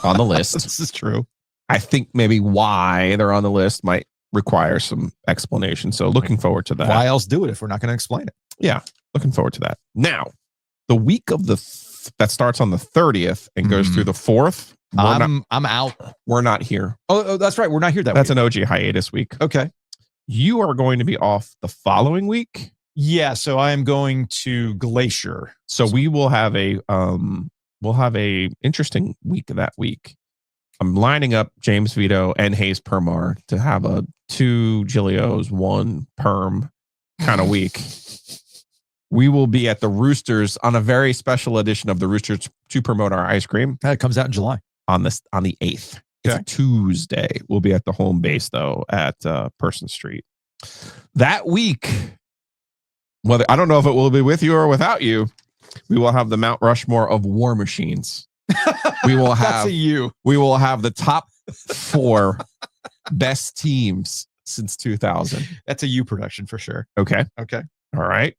on the list. This is true. I think maybe why they're on the list might require some explanation. So looking forward to that. Why else do it if we're not going to explain it? Yeah, looking forward to that. Now, the week of that starts on the 30th and goes through the 4th. I'm out. We're not here. Oh, that's right. We're not here that That's week. an OG hiatus week. Okay. You are going to be off the following week. Yeah, so I am going to Glacier. So we will have a interesting week that week. I'm lining up James Vito and Hayes Permar to have a 2 Giglios, 1 Perm kind of week. We will be at the Roosters on a very special edition of the Roosters to promote our ice cream. That comes out in July. On the 8th. It's Okay. a Tuesday. We'll be at the home base though at Person Street. That week, whether I don't know if it will be with you or without you, we will have the Mount Rushmore of war machines. We will have we will have the top 4 best teams since 2000. That's a you production for sure. Okay. Okay. All right.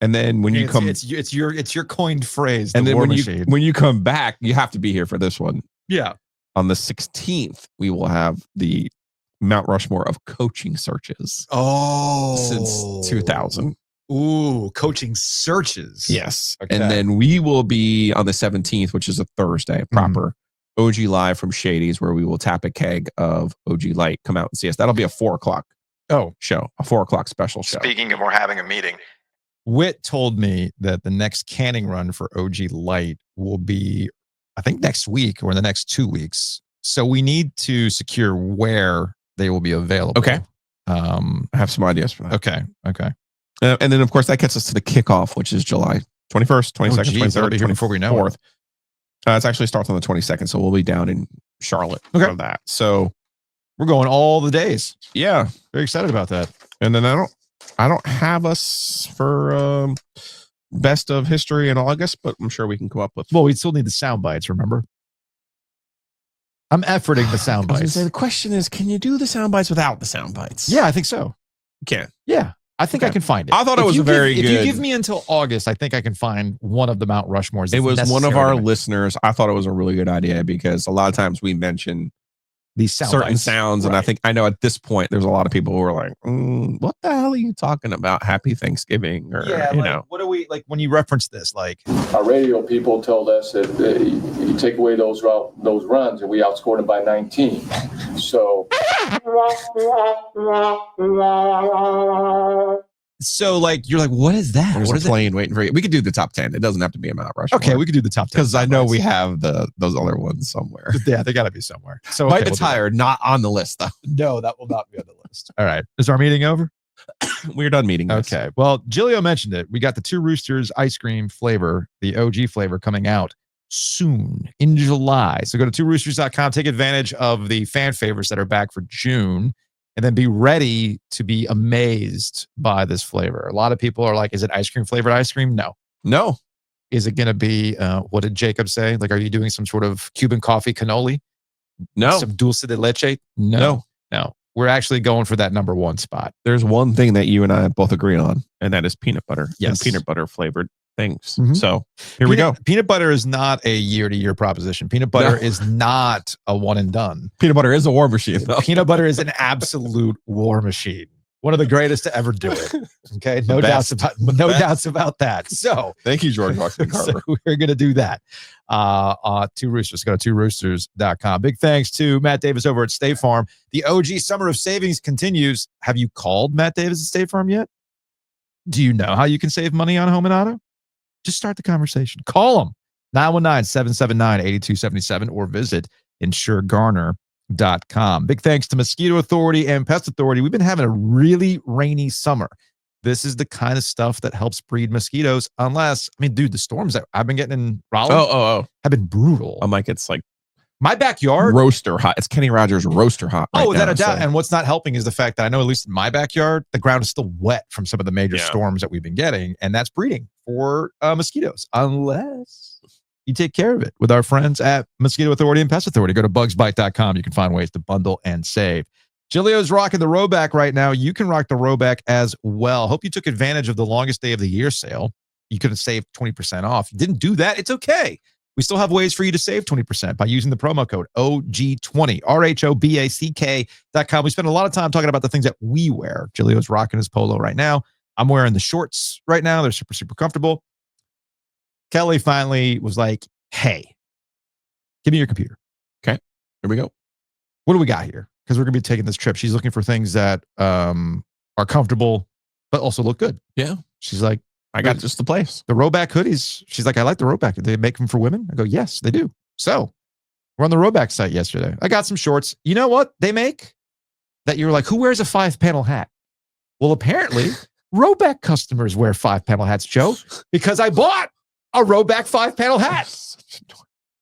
And then when you come, it's your coined phrase. and The then war when machine. you come back, you have to be here for this one. Yeah. On the 16th, we will have the Mount Rushmore of coaching searches. Oh, Since 2000. Ooh, coaching searches. Yes. Okay. And then we will be on the 17th, which is a Thursday, proper OG Live from Shady's, where we will tap a keg of OG Light. Come out and see us. That'll be a 4:00 show, a 4:00 special show. Speaking of, we're having a meeting. Whit told me that the next canning run for OG Light will be, I think, next week or in the next 2 weeks. So we need to secure where they will be available. Okay. I have some ideas for that. Okay. And then, of course, that gets us to the kickoff, which is July 21st, 22nd, geez, that'll be 23rd, here before we know 24th. It actually starts on the 22nd, so we'll be down in Charlotte for that. So We're going all the days. yeah, Very excited about that. and then I don't have us for best of history in August, but I'm sure we can come up with. Well, we still need the sound bites, remember? I'm efforting the sound I was gonna bites. say, the question is, can you do the sound bites without the sound bites? Yeah, I think so. you can. Yeah, I think Okay. I can find it. I thought it If was you a very If you good- give me until August, I think I can find one of the Mount Rushmores. It was that's one of necessary our to me. listeners. I thought it was a really good idea because a lot of times we mention These sound certain bites. sounds, and Right. I know at this point there's a lot of people who are like, "What the hell are you talking about? Happy Thanksgiving?" Or you know, what do we like when you reference this? Like, Our radio people told us that you take away those runs, and we outscored them by 19. So so like you're like, what is that? there's What a is it? plane waiting for you. We could do the top 10. It doesn't have to be a Mount Rushmore. Okay, we could do the top 10 because I sound know bites. we have those other ones somewhere. Yeah, they got to be somewhere. So Bite okay, the we'll do tire, not on the list though. that. No, that will not be on the list. All right, is our meeting over? We're done meeting. Guys. Okay. Well, Giglio mentioned it. We got the 2 Roosters ice cream flavor, the OG flavor, coming out soon in July. So go to 2roosters.com, take advantage of the fan favorites that are back for June, and then be ready to be amazed by this flavor. A lot of people are like, is it ice cream flavored ice cream? No. Is it going to be, what did Jacob say? Like, are you doing some sort of Cuban coffee cannoli? No. Some dulce de leche? No. We're actually going for that number 1 spot. There's one thing that you and I both agree on, and that is peanut butter. Yes. And peanut butter flavored things. Mhm. So here we go. Peanut butter is not a year-to-year proposition. Peanut butter No. is not a one and done. Peanut butter is a war machine, though. Peanut butter is an absolute war machine. One of the greatest to ever do it. Okay, no best. doubts about that. So, Thank you, George Washington Carver. so we're gonna do that. 2 Roosters. Go to 2roosters.com. Big thanks to Matt Davis over at State Farm. The OG Summer of Savings continues. Have you called Matt Davis at State Farm yet? Do you know how you can save money on home and auto? Just start the conversation. Call them 919-779-8277 or visit insuregarner.com. Big thanks to Mosquito Authority and Pest Authority. We've been having a really rainy summer. This is the kind of stuff that helps breed mosquitoes. Unless, I mean, dude, the storms that I've been getting in Raleigh Oh. have been brutal. I'm like, it's like My backyard. roaster hot. It's Kenny Rogers roaster hot. Oh, right without now, a doubt. so- And what's not helping is the fact that I know, at least in my backyard, the ground is still wet from some of the major Yeah. storms that we've been getting. And that's breeding for mosquitoes, unless you take care of it with our friends at Mosquito Authority and Pest Authority. Go to bugsbite.com. You can find ways to bundle and save. Giglio's rocking the Rowback right now. You can rock the Rowback as well. Hope you took advantage of the longest day of the year sale. You could have saved 20% off. You didn't do that. It's okay. We still have ways for you to save 20% by using the promo code OG20, RHOBACK.com. We spend a lot of time talking about the things that we wear. Giglio's rocking his polo right now. I'm wearing the shorts right now. They're super, super comfortable. Kelly finally was like, hey, give me your computer. Here we go. What do we got here? Because we're going to be taking this trip. She's looking for things that are comfortable, but also look good. Yeah. She's like, I got just the place. the Roback hoodies. She's like, I like the Roback. Do they make them for women? I go, yes, they do. So we're on the Roback site yesterday. I got some shorts. You know what they make? That you were like, who wears a 5-panel hat? Well, apparently, Roback customers wear 5-panel hats, Joe, because I bought a Roback 5-panel hat.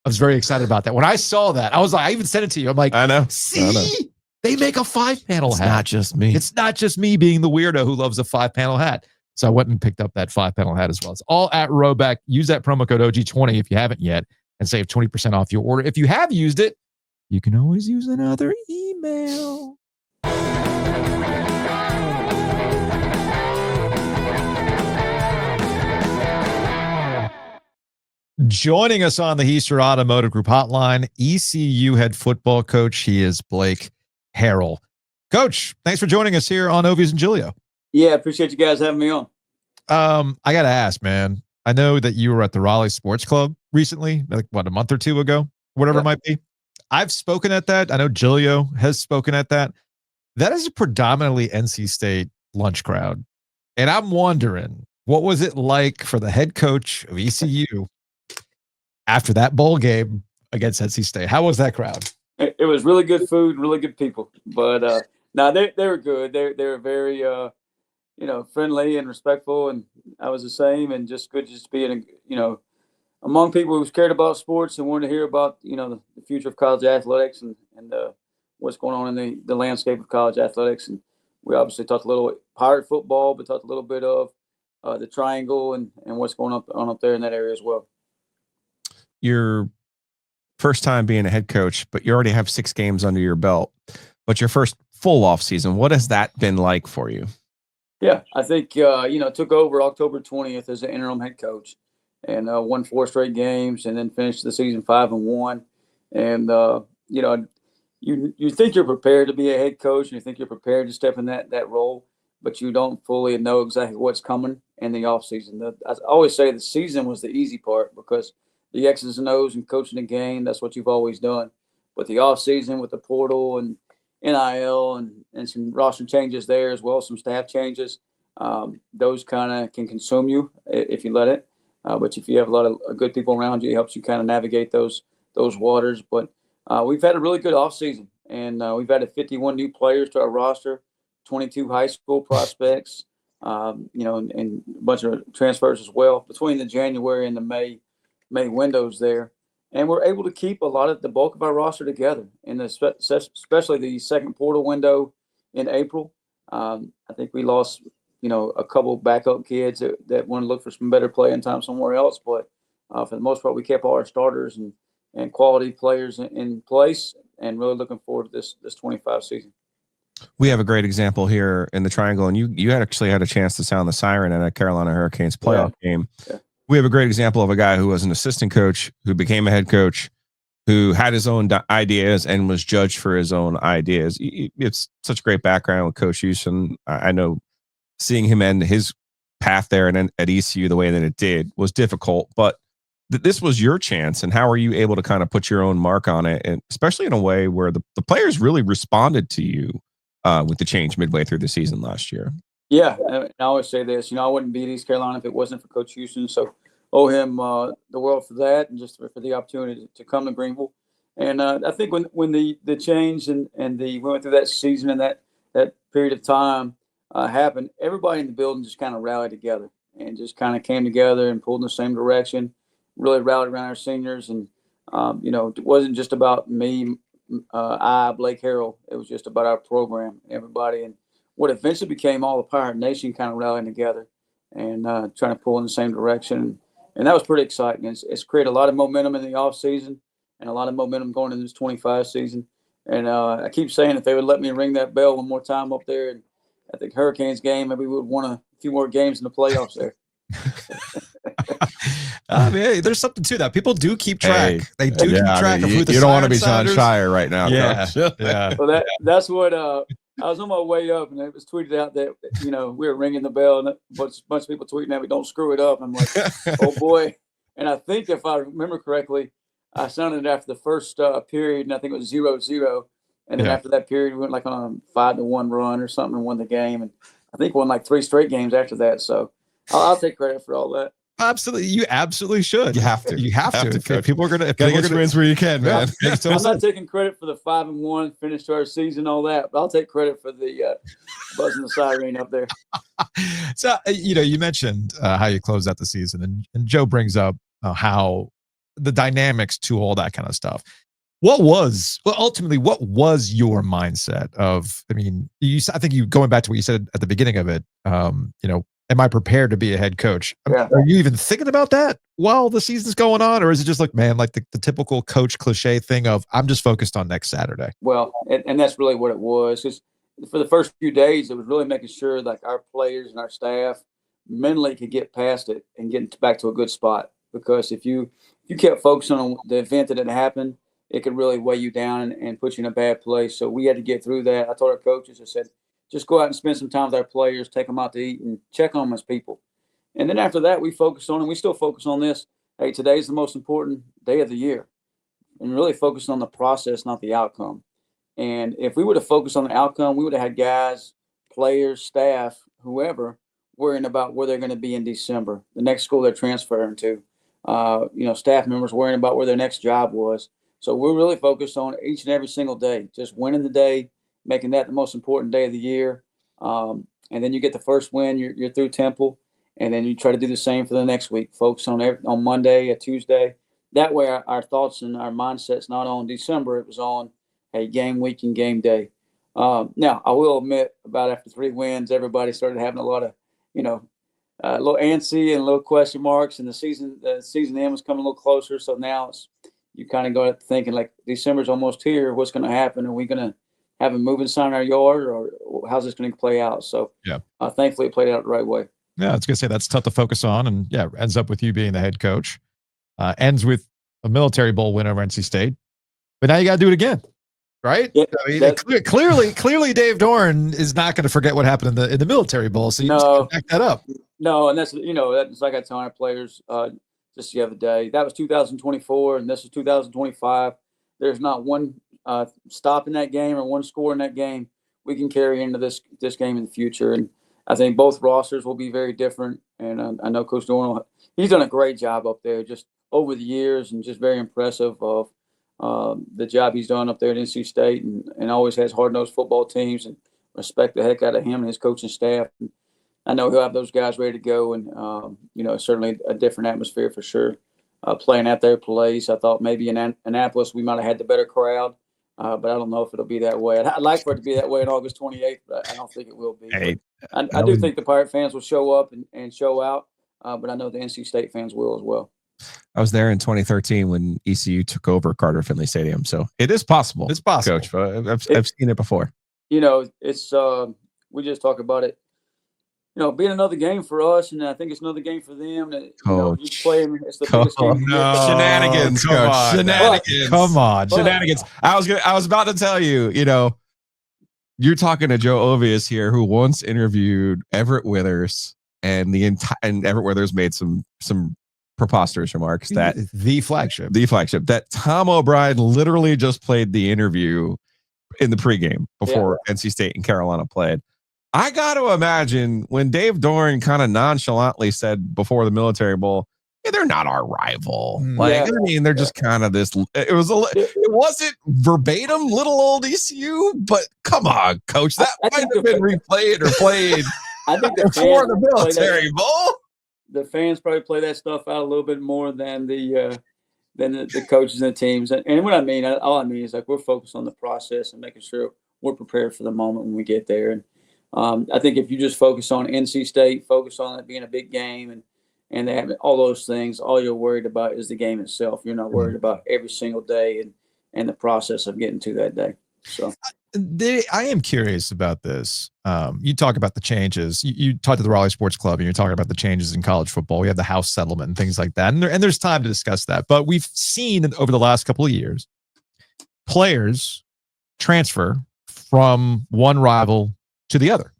I was very excited about that. When I saw that, I was like, I even sent it to you. I'm like, I know. see, they make a 5-panel It's hat. not just me. It's not just me being the weirdo who loves a 5-panel hat. So I went and picked up that 5-panel hat as well. It's all at Roback. Use that promo code OG20 if you haven't yet and save 20% off your order. If you have used it, you can always use another email. Joining us on the Eastern Automotive Group hotline, ECU head football coach. He is Blake Harrell. Coach, thanks for joining us here on Ovies and Giglio. Yeah, appreciate you guys having me on. I got to ask, man. I know that you were at the Raleigh Sports Club recently, like what, a month or two ago, whatever it might be. I've spoken at that. I know Giglio has spoken at that. That is a predominantly NC State lunch crowd. And I'm wondering, what was it like for the head coach of ECU after that bowl game against NC State? How was that crowd? It was really good food, really good people. But no, they were good. They were very friendly and respectful, and I was the same, and just good just being among people who cared about sports and wanted to hear about the future of college athletics and what's going on in the landscape of college athletics. And we obviously talked a little Pirate football, but talked a little bit of the Triangle and what's going on up there in that area as well. Your first time being a head coach, but you already have 6 games under your belt. But your first full off season, what has that been like for you? Yeah, I think took over October 20th as the interim head coach, and won 4 straight games, and then finished the season 5-1. And you think you're prepared to be a head coach, and you think you're prepared to step in that role, but you don't fully know exactly what's coming in the off season. I always say the season was the easy part because the X's and O's and coaching the game, that's what you've always done. But the off season with the portal and NIL and some roster changes there as well, some staff changes, those kind of can consume you if you let it. But if you have a lot of good people around you, it helps you kind of navigate those waters. But we've had a really good offseason, and we've added 51 new players to our roster, 22 high school prospects, and a bunch of transfers as well between the January and the May windows there. And we're able to keep the bulk of our roster together, and especially the second portal window in April. I think we lost, a couple backup kids that want to look for some better playing time somewhere else. But for the most part, we kept all our starters and quality players in place, and really looking forward to this 25 season. We have a great example here in the Triangle, and you actually had a chance to sound the siren at a Carolina Hurricanes playoff game. Yeah. We have a great example of a guy who was an assistant coach, who became a head coach, who had his own ideas and was judged for his own ideas. It's such a great background with Coach Houston. I know seeing him end his path there and at ECU the way that it did was difficult, but this was your chance. And how are you able to kind of put your own mark on it, and especially in a way where the players really responded to you with the change midway through the season last year? Yeah, I always say this, I wouldn't be at East Carolina if it wasn't for Coach Houston. So owe him the world for that, and just for the opportunity to come to Greenville. And I think when the change and we went through that season and that period of time happened, everybody in the building just kind of rallied together and just kind of came together and pulled in the same direction, really rallied around our seniors. And, it wasn't just about me, Blake Harrell. It was just about our program, everybody. And what eventually became all the Pirate Nation kind of rallying together and trying to pull in the same direction. And that was pretty exciting. It's created a lot of momentum in the off season and a lot of momentum going into this 25 season. And I keep saying if they would let me ring that bell one more time up there, and at the Hurricanes game, maybe we would have won a few more games in the playoffs there. There's something to that. People do keep track. They do keep track of who the you don't want to be John Shire right now. Yeah. Yeah. Well, that's what I was on my way up, and it was tweeted out that we were ringing the bell, and a bunch of people tweeting at me, "Don't screw it up." I'm like, oh boy, And I think if I remember correctly, I sounded after the first period, and I think it was 0-0. And then Yeah. after that period, we went like on a 5-1 run or something and won the game. And I think won like 3 straight games after that. So I'll take credit for all that. Absolutely, you absolutely should. You have to. You have to. If Coach. people are gonna, if Gotta people are get your gonna, wins where you can, man. makes total I'm not sense. taking credit for the 5-1 finish to our season, all that, but I'll take credit for the buzzing the siren up there. So you mentioned how you closed out the season, and Joe brings up how the dynamics to all that kind of stuff. Ultimately, what was your mindset of? I mean, I think you going back to what you said at the beginning of it. Am I prepared to be a head coach? Yeah. Are you even thinking about that while the season's going on, or is it just like, man, like the typical coach cliche thing of I'm just focused on next Saturday? Well, and that's really what it was. Because for the first few days, it was really making sure like our players and our staff mentally could get past it and get back to a good spot. Because if you kept focusing on the event that had happened, it could really weigh you down and put you in a bad place. So we had to get through that. I told our coaches, I said, just go out and spend some time with our players, take them out to eat, and check on them as people. And then after that, we focused on, and we still focus on this. Hey, today's the most important day of the year, and really focus on the process, not the outcome. And if we would have focused on the outcome, we would have had guys, players, staff, whoever, worrying about where they're going to be in December, the next school they're transferring to. Staff members worrying about where their next job was. So we're really focused on each and every single day, just winning the day, making that the most important day of the year. And then you get the first win, you're through Temple, and then you try to do the same for the next week. Focus on Monday, a Tuesday. That way our thoughts and our mindset's not on December. It was on a game week and game day. Now, I will admit about after 3 wins, everybody started having a lot of, a little antsy and a little question marks, and the season end was coming a little closer. So now you kind of go thinking like December's almost here. What's going to happen? Are we going to have a moving sign in our yard, or how's this going to play out? So yeah, thankfully it played out the right way. Yeah, I was going to say that's tough to focus on, and yeah, ends up with you being the head coach. Ends with a military bowl win over NC State, but now you got to do it again, right? Yeah, I mean, clearly, Dave Doran is not going to forget what happened in the military bowl, so you just gotta back that up. No, and that's that's like I tell our players just the other day. That was 2024, and this is 2025. There's not one stop in that game or one score in that game we can carry into this game in the future. And I think both rosters will be very different. And I know Coach Doran, he's done a great job up there just over the years, and just very impressive of the job he's done up there at NC State, and always has hard-nosed football teams, and respect the heck out of him and his coaching staff. And I know he'll have those guys ready to go, and certainly a different atmosphere for sure. Playing at their place, I thought maybe in Annapolis we might have had the better crowd, but I don't know if it'll be that way. I'd like for it to be that way on August 28th, but I don't think it will be. Hey, I do think the Pirate fans will show up and show out, but I know the NC State fans will as well. I was there in 2013 when ECU took over Carter Finley Stadium, so it is possible. It's possible, Coach. I've seen it before. It's we just talk about it. Being another game for us, and I think it's another game for them. That, you play them. It's the biggest game. Shenanigans, come Coach. on, Shenanigans. Come on, Shenanigans. I was about to tell you. You're talking to Joe Ovies here, who once interviewed Everett Withers, and Everett Withers made some preposterous remarks that the flagship that Tom O'Brien literally just played the interview in the pregame before NC State and Carolina played. I got to imagine when Dave Doran kind of nonchalantly said before the Military Bowl, "Hey, they're not our rival." They're just kind of this. It wasn't verbatim little old ECU, but come on, Coach, that might have been replayed or played. I think before the Military Bowl. The fans probably play that stuff out a little bit more than the coaches and the teams. And what I mean, all I mean is like we're focused on the process and making sure we're prepared for the moment when we get there. And I think if you just focus on NC State, focus on it being a big game, and they have all those things, all you're worried about is the game itself. You're not worried about every single day and the process of getting to that day. So I am curious about this. You talk about the changes. You talked to the Raleigh Sports Club, and you're talking about the changes in college football. We have the House settlement and things like that, and there's time to discuss that. But we've seen over the last couple of years players transfer from one rival to the other.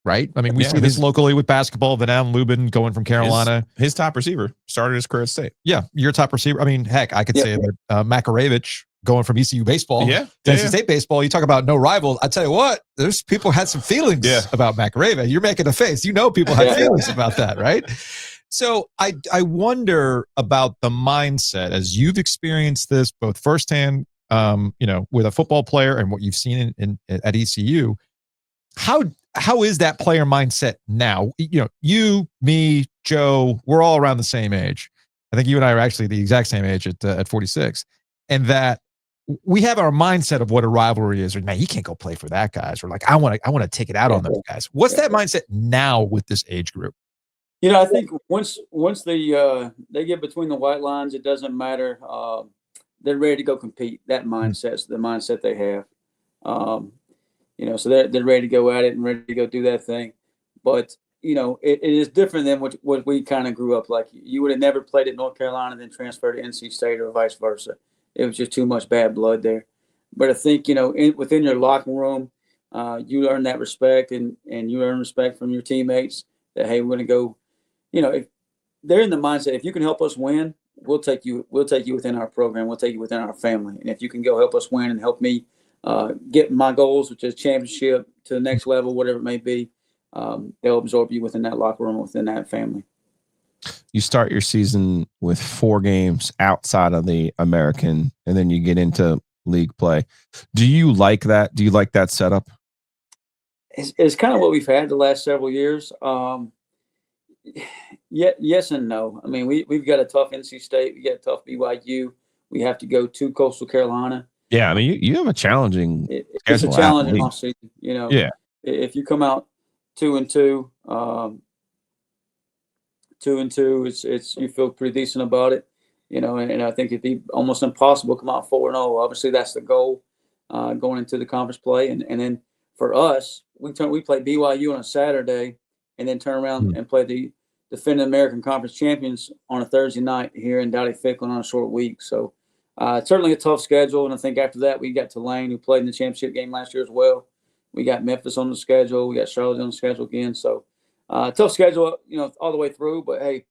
right? I mean, we Yeah, see this locally with basketball. Van Allen Lubin going from Carolina. His top receiver started his career at State. Yeah, your top receiver. I mean, heck, I could say that Makarevich going from ECU baseball, Tennessee State baseball. You talk about no rival. I tell you what, there's people had some feelings about Makarevich. You're making a face. You know, people had feelings about that, right? So I wonder about the mindset as you've experienced this both firsthand, with a football player and what you've seen at ECU. How is that player mindset now? You, me, Joe, we're all around the same age. I think you and I are actually the exact same age at 46, and that we have our mindset of what a rivalry is. Or man, you can't go play for that guys. Or like, I want to take it out on those guys. What's that mindset now with this age group? I think once they get between the white lines, it doesn't matter. They're ready to go compete. That mindset's the mindset they have. So they're ready to go at it and ready to go do that thing. But it is different than what we kind of grew up like. You would have never played at North Carolina, then transferred to NC State or vice versa. It was just too much bad blood there. But I think within your locker room, you earn that respect, and you earn respect from your teammates. That hey, we're going to go. If they're in the mindset, if you can help us win, we'll take you within our program. We'll take you within our family. And if you can go help us win and help me get my goals, which is championship, to the next level, whatever it may be, they'll absorb you within that locker room, within that family. You start your season with 4 games outside of the American, and then you get into league play. Do you like that? Do you like that setup? It's kind of what we've had the last several years. Yes and no. I mean, we've got a tough NC State. We got a tough BYU. We have to go to Coastal Carolina. Yeah, I mean, you have a challenging. It's a challenging off season. If you come out 2-2, 2-2, it's you feel pretty decent about it. And I think it'd be almost impossible to come out 4-0. Obviously, that's the goal going into the conference play. And then for us, we play BYU on a Saturday, and then turn around and play the defending American Conference champions on a Thursday night here in Dowdy-Ficklin on a short week. So it's certainly a tough schedule. And I think after that, we got Tulane, who played in the championship game last year as well. We got Memphis on the schedule. We got Charlotte on the schedule again. So tough schedule, all the way through. But, hey,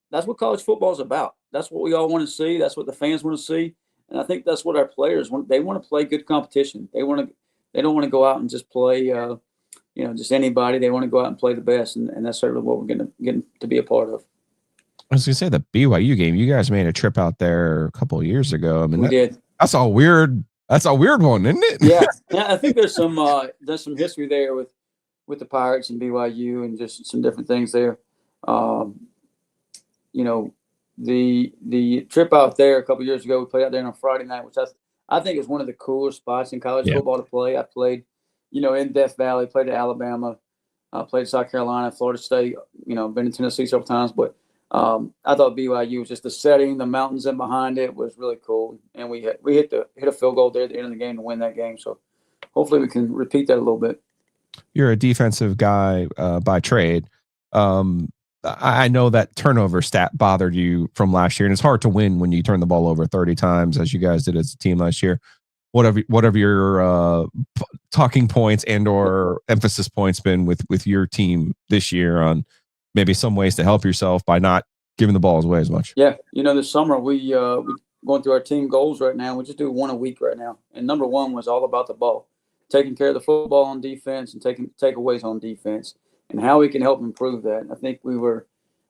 that's what college football is about. That's what we all want to see. That's what the fans want to see. And I think that's what our players want. They want to play good competition. They don't want to go out and just play just anybody. They want to go out and play the best, and that's certainly what we're going to get to be a part of. I was going to say the BYU game. You guys made a trip out there a couple of years ago. I mean, we did. That's a weird one, isn't it? Yeah. I think there's some history there with the Pirates and BYU, and just some different things there. The trip out there a couple of years ago, we played out there on a Friday night, which I think is one of the coolest spots in college football to play. I played, in Death Valley, played at Alabama, played at South Carolina, Florida State, been in Tennessee several times. But I thought BYU was just the setting, the mountains in behind it was really cool. And we hit a field goal there at the end of the game to win that game. So hopefully we can repeat that a little bit. You're a defensive guy by trade. I know that turnover stat bothered you from last year, and it's hard to win when you turn the ball over 30 times, as you guys did as a team last year. Whatever your talking points and or emphasis points been with your team this year on maybe some ways to help yourself by not giving the ball away as much. Yeah, this summer we going through our team goals right now. We just do one a week right now, and number one was all about the ball, taking care of the football on defense and taking takeaways on defense, and how we can help improve that. I think we were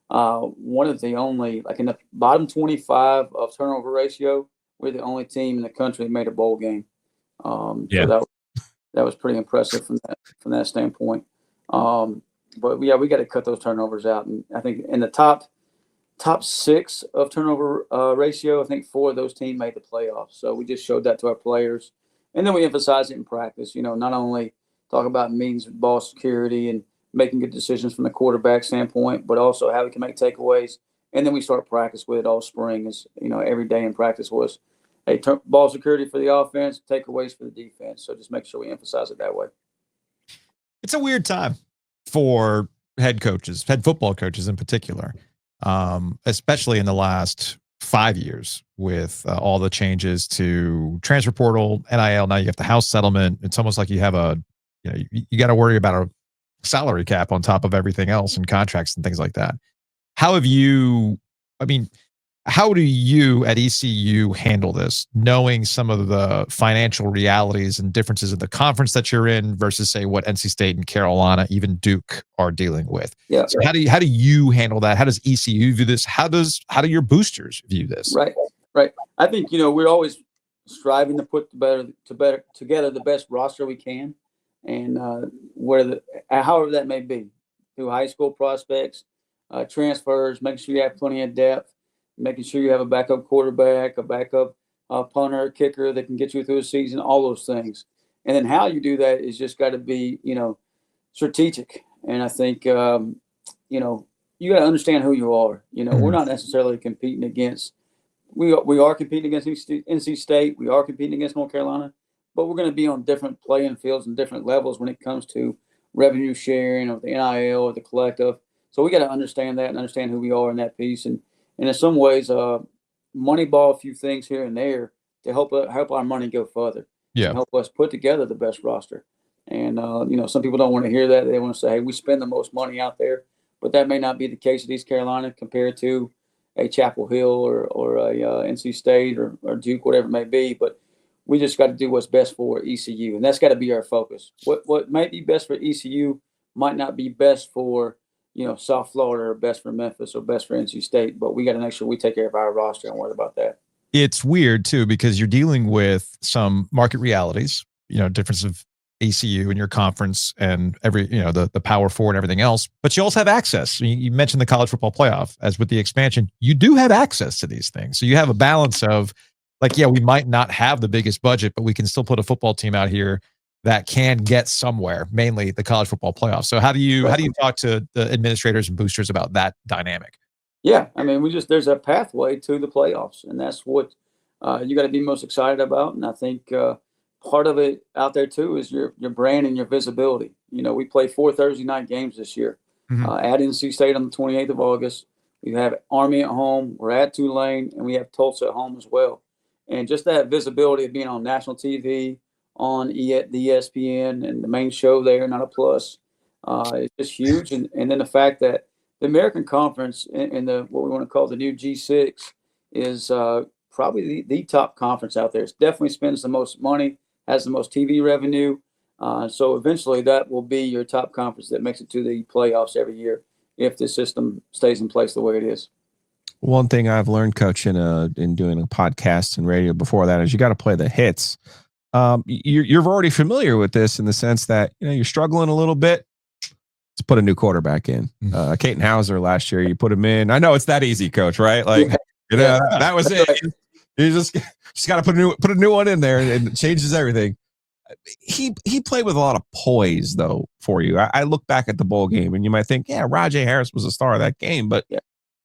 one of the only, like in the bottom 25 of turnover ratio, we're the only team in the country that made a bowl game. So that was pretty impressive from that standpoint. But yeah, we got to cut those turnovers out. And I think in the top 6 of turnover ratio, I think 4 of those teams made the playoffs. So we just showed that to our players. And then we emphasize it in practice, not only talk about meetings with ball security and making good decisions from the quarterback standpoint, but also how we can make takeaways. And then we start practice with it all spring. Every day in practice was ball security for the offense, takeaways for the defense. So just make sure we emphasize it that way. It's a weird time for head football coaches in particular, especially in the last 5 years with all the changes to transfer portal, NIL. Now you have the house settlement. It's almost like you have you got to worry about salary cap on top of everything else and contracts and things like that. How do you at ECU handle this, knowing some of the financial realities and differences in the conference that you're in versus, say, what NC State and Carolina, even Duke, are dealing with? Yeah. So how do you handle that? How does ECU view this? How do your boosters view this? Right. I think, we're always striving to put together the best roster we can, and however that may be, through high school prospects, transfers, making sure you have plenty of depth, making sure you have a backup quarterback, a backup punter, kicker that can get you through the season, all those things. And then how you do that is just got to be, strategic. And I think, you got to understand who you are. We're not necessarily competing against. We are competing against NC State. We are competing against North Carolina, but we're going to be on different playing fields and different levels when it comes to revenue sharing or the NIL or the collective. So we got to understand that and understand who we are in that piece. And in some ways, moneyball a few things here and there to help our money go further. Yeah. And help us put together the best roster. And, some people don't want to hear that. They want to say, hey, we spend the most money out there. But that may not be the case at East Carolina compared to a Chapel Hill or a NC State or Duke, whatever it may be. But we just got to do what's best for ECU. And that's got to be our focus. What might be best for ECU might not be best for South Florida, or best for Memphis, or best for NC State, but we got to make sure we take care of our roster and worry about that. It's weird too, because you're dealing with some market realities, difference of ECU and your conference and the Power Four and everything else, but you also have access. You mentioned the college football playoff. As with the expansion, you do have access to these things. So you have a balance of we might not have the biggest budget, but we can still put a football team out here that can get somewhere, mainly the college football playoff. So how do you talk to the administrators and boosters about that dynamic? Yeah, I mean, there's a pathway to the playoffs, and that's what you got to be most excited about. And I think part of it out there too is your brand and your visibility. We play 4 Thursday night games this year. At NC State on the 28th of August. We have Army at home. We're at Tulane, and we have Tulsa at home as well. And just that visibility of being on national TV, on the ESPN and the main show there, not a plus. It's just huge. And then the fact that the American Conference and what we want to call the new G6 is probably the top conference out there. It definitely spends the most money, has the most TV revenue. So eventually that will be your top conference that makes it to the playoffs every year if the system stays in place the way it is. One thing I've learned, Coach, in doing a podcast and radio before that is you got to play the hits. You're already familiar with this in the sense that you're struggling a little bit. Let's put a new quarterback in. Caton Hauser last year, you put him in. I know it's that easy, Coach, right? That was it. Right. You just got to put a new one in there, and it changes everything. He played with a lot of poise though for you. I look back at the bowl game, and you might think, Rajay Harris was the star of that game, but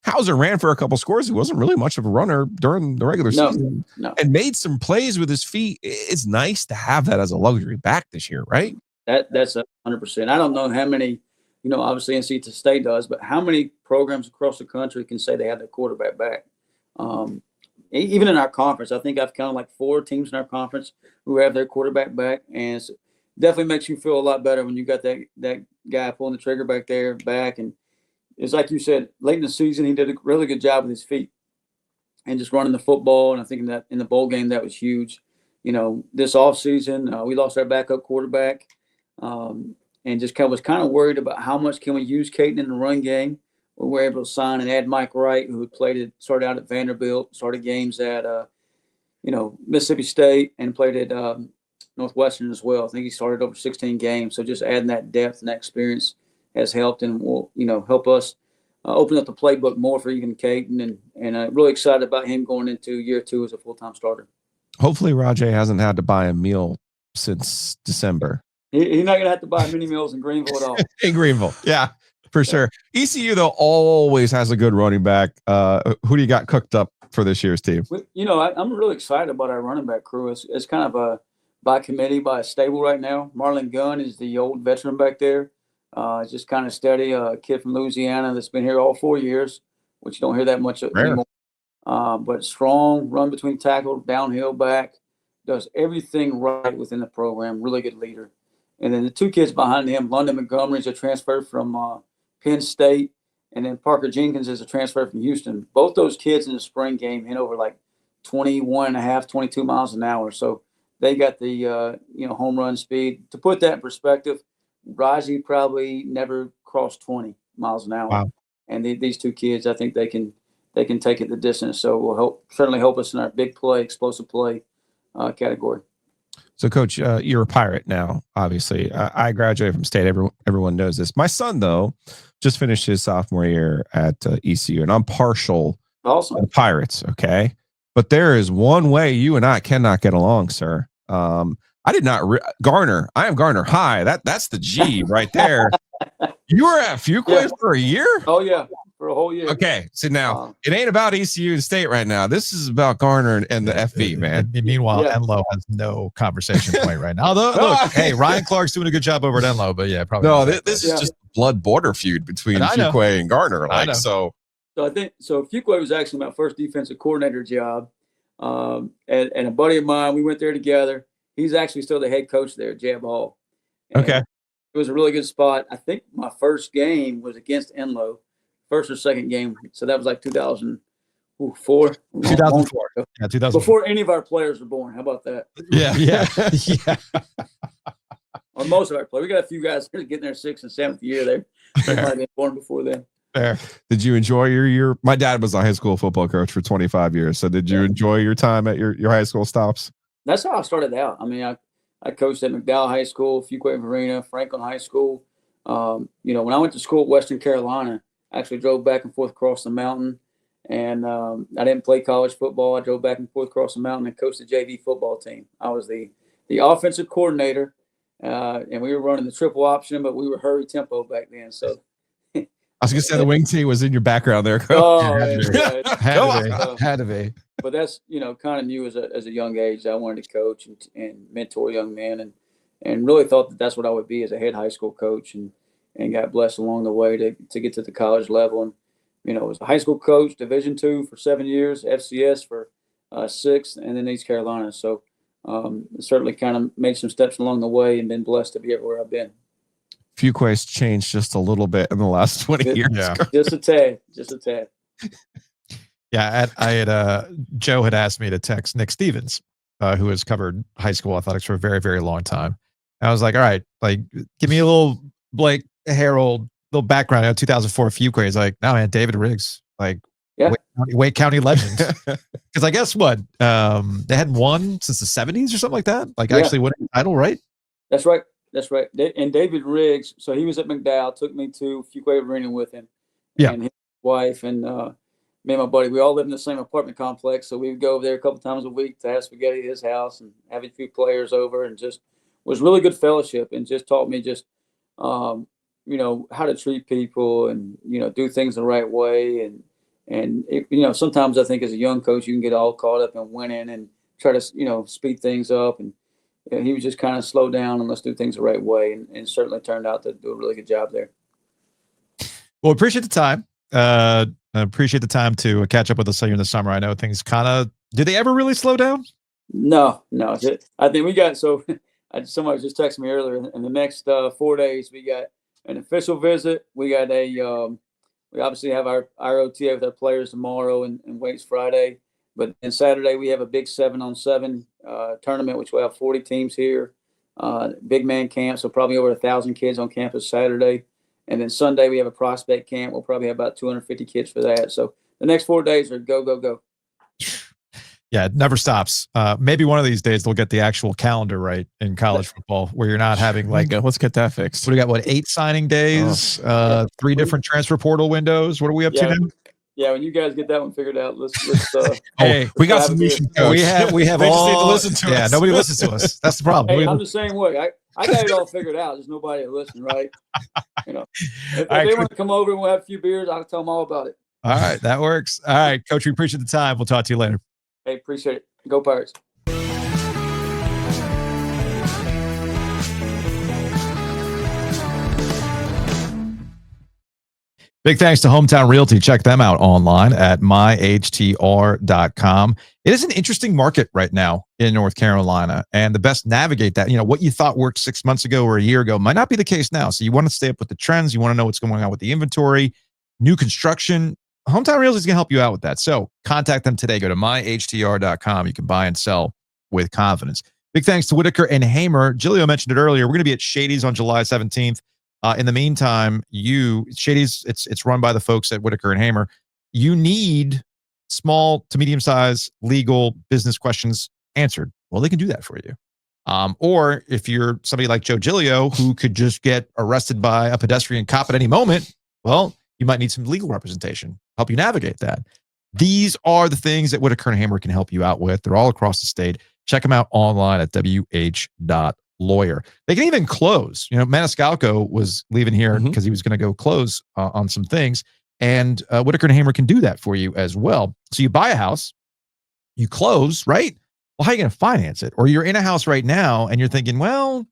Hauser ran for a couple scores. He wasn't really much of a runner during the regular season and made some plays with his feet. It's nice to have that as a luxury back this year, right? That's 100%. I don't know how many, obviously NC State does, but how many programs across the country can say they have their quarterback back? Even in our conference, I think I've counted like 4 teams in our conference who have their quarterback back, and it definitely makes you feel a lot better when you got that guy pulling the trigger back. And it's like you said, late in the season, he did a really good job with his feet and just running the football. And I think that in the bowl game, that was huge. This offseason, we lost our backup quarterback and just was kind of worried about how much can we use Caton in the run game. We were able to sign and add Mike Wright, who started out at Vanderbilt, started games at, Mississippi State and played at Northwestern as well. I think he started over 16 games. So just adding that depth and that experience has helped and will, help us open up the playbook more for even Caton. And really excited about him going into year 2 as a full-time starter. Hopefully Rajay hasn't had to buy a meal since December. He's not going to have to buy many meals in Greenville at all. In Greenville, yeah, for sure. ECU, though, always has a good running back. Who do you got cooked up for this year's team? I'm really excited about our running back crew. It's kind of a by committee, by a stable right now. Marlon Gunn is the old veteran back there. Just kind of steady, a kid from Louisiana that's been here all 4 years, which you don't hear that much anymore. But strong, run between tackle, downhill back, does everything right within the program, really good leader. And then the two kids behind him, London Montgomery is a transfer from Penn State, and then Parker Jenkins is a transfer from Houston. Both those kids in the spring game hit over like 21 and a half, 22 miles an hour. So they got the home run speed. To put that in perspective, Raji probably never crossed 20 miles an hour. Wow. And these two kids, I think they can take it the distance. So will certainly help us in our big play, explosive play category. So, Coach, you're a Pirate now, obviously. I graduated from state. Everyone knows this. My son, though, just finished his sophomore year at ECU, and I'm partial Awesome. to the Pirates, okay? But there is one way you and I cannot get along, sir. I did not Garner. I am Garner High. That's the G right there. You were at Fuquay for a year? Oh yeah, for a whole year. Okay, so now it ain't about ECU and State right now. This is about Garner and the FV, man. Meanwhile, Enloe has no conversation point right now. Although, look, hey, Ryan Clark's doing a good job over at Enloe, but yeah, probably. No, this is just a blood border feud between Fuquay and Garner. Like so. So I think Fuquay was actually my first defensive coordinator job, and a buddy of mine. We went there together. He's actually still the head coach there, Jeb Hall. And okay. It was a really good spot. I think my first game was against Enloe, first or second game. So that was like 2004. 2004. Yeah, 2004. Before any of our players were born. How about that? Yeah. Or most of our players. We got a few guys getting their 6th and 7th year there. They might have been born before then. Fair. Did you enjoy your year? My dad was a high school football coach for 25 years. So did you enjoy your time at your high school stops? That's how I started out. I mean, I coached at McDowell High School, Fuquay Marina, Franklin High School. When I went to school at Western Carolina, I actually drove back and forth across the mountain. And I didn't play college football. I drove back and forth across the mountain and coached the JV football team. I was the offensive coordinator, and we were running the triple option, but we were hurry tempo back then. So I was going to say the wing tee was in your background there, Coach. Oh, had to be. But that's, kind of knew as a young age that I wanted to coach and mentor young men and really thought that that's what I would be as a head high school coach and got blessed along the way to get to the college level. And, was a high school coach, Division II for 7 years, FCS for 6, and then East Carolina. So certainly kind of made some steps along the way and been blessed to be everywhere I've been. Fuquay's changed just a little bit in the last 20 years. Yeah. Just a tad. Yeah, Joe had asked me to text Nick Stevens, who has covered high school athletics for a very, very long time. And I was like, all right, like, give me a little Blake Harrell, little background. 2004 Fuquay. He's like, no, man, David Riggs, like, Wake County legend. Because I guess what? They hadn't won since the 70s or something like that. Like, actually winning a title, right? That's right. And David Riggs, so he was at McDowell, took me to Fuquay Arena with him. Yeah. And his wife and me and my buddy, we all lived in the same apartment complex. So we would go over there a couple times a week to have spaghetti at his house and have a few players over, and just was really good fellowship and just taught me just, how to treat people and, do things the right way. And sometimes I think as a young coach, you can get all caught up in winning and try to, speed things up. And he was just kind of slow down and let's do things the right way. And certainly turned out to do a really good job there. Well, appreciate the time. I appreciate the time to catch up with us here in the summer. I know things did they ever really slow down? No. I think we got, somebody just texted me earlier, in the next 4 days, we got an official visit. We got we obviously have our OTA with our players tomorrow and Waits Friday. But then Saturday, we have a big 7-on-7 tournament, which we'll have 40 teams here. Big man camp, so probably over 1,000 kids on campus Saturday. And then Sunday, we have a prospect camp. We'll probably have about 250 kids for that. So the next 4 days are go, go, go. Yeah, it never stops. Maybe one of these days they'll get the actual calendar right in college football, where you're not having let's get that fixed. What do we got? 8 signing days, 3 different transfer portal windows. What are we up to now? Yeah, when you guys get that one figured out, let's hey, we got solutions. We have they all. Just need to listen to us. Yeah, nobody listens to us. That's the problem. Hey, I'm the same way. I got it all figured out. There's nobody that listens, right? If they want to come over and we'll have a few beers, I'll tell them all about it. All right, that works. All right, Coach, we appreciate the time. We'll talk to you later. Hey, appreciate it. Go Pirates. Big thanks to Hometown Realty. Check them out online at myhtr.com. It is an interesting market right now in North Carolina, and the best navigate that, what you thought worked 6 months ago or a year ago might not be the case now. So you want to stay up with the trends. You want to know what's going on with the inventory, new construction. Hometown Realty is going to help you out with that. So contact them today. Go to myhtr.com. You can buy and sell with confidence. Big thanks to Whitaker and Hamer. Giglio mentioned it earlier. We're going to be at Shady's on July 17th. In the meantime, Shady's, it's run by the folks at Whitaker and Hamer. You need small to medium-sized legal business questions answered. Well, they can do that for you. Or if you're somebody like Joe Giglio, who could just get arrested by a pedestrian cop at any moment, well, you might need some legal representation, help you navigate that. These are the things that Whitaker and Hamer can help you out with. They're all across the state. Check them out online at wh.lawyer. They can even close. Maniscalco was leaving here because he was going to go close on some things. And Whitaker and Hamer can do that for you as well. So you buy a house, you close, right? Well, how are you going to finance it? Or you're in a house right now and you're thinking, well,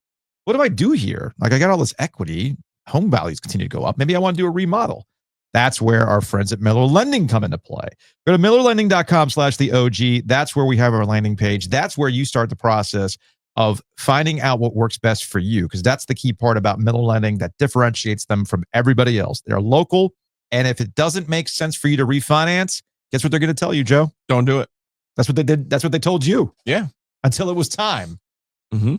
what do I do here? Like, I got all this equity. Home values continue to go up. Maybe I want to do a remodel. That's where our friends at Miller Lending come into play. Go to millerlending.com/theog. That's where we have our landing page. That's where you start the process of finding out what works best for you, because that's the key part about Miller Lending that differentiates them from everybody else. They're local, and if it doesn't make sense for you to refinance, guess what they're going to tell you, Joe? Don't do it. That's what they did. That's what they told you. Yeah. Until it was time. Mm-hmm.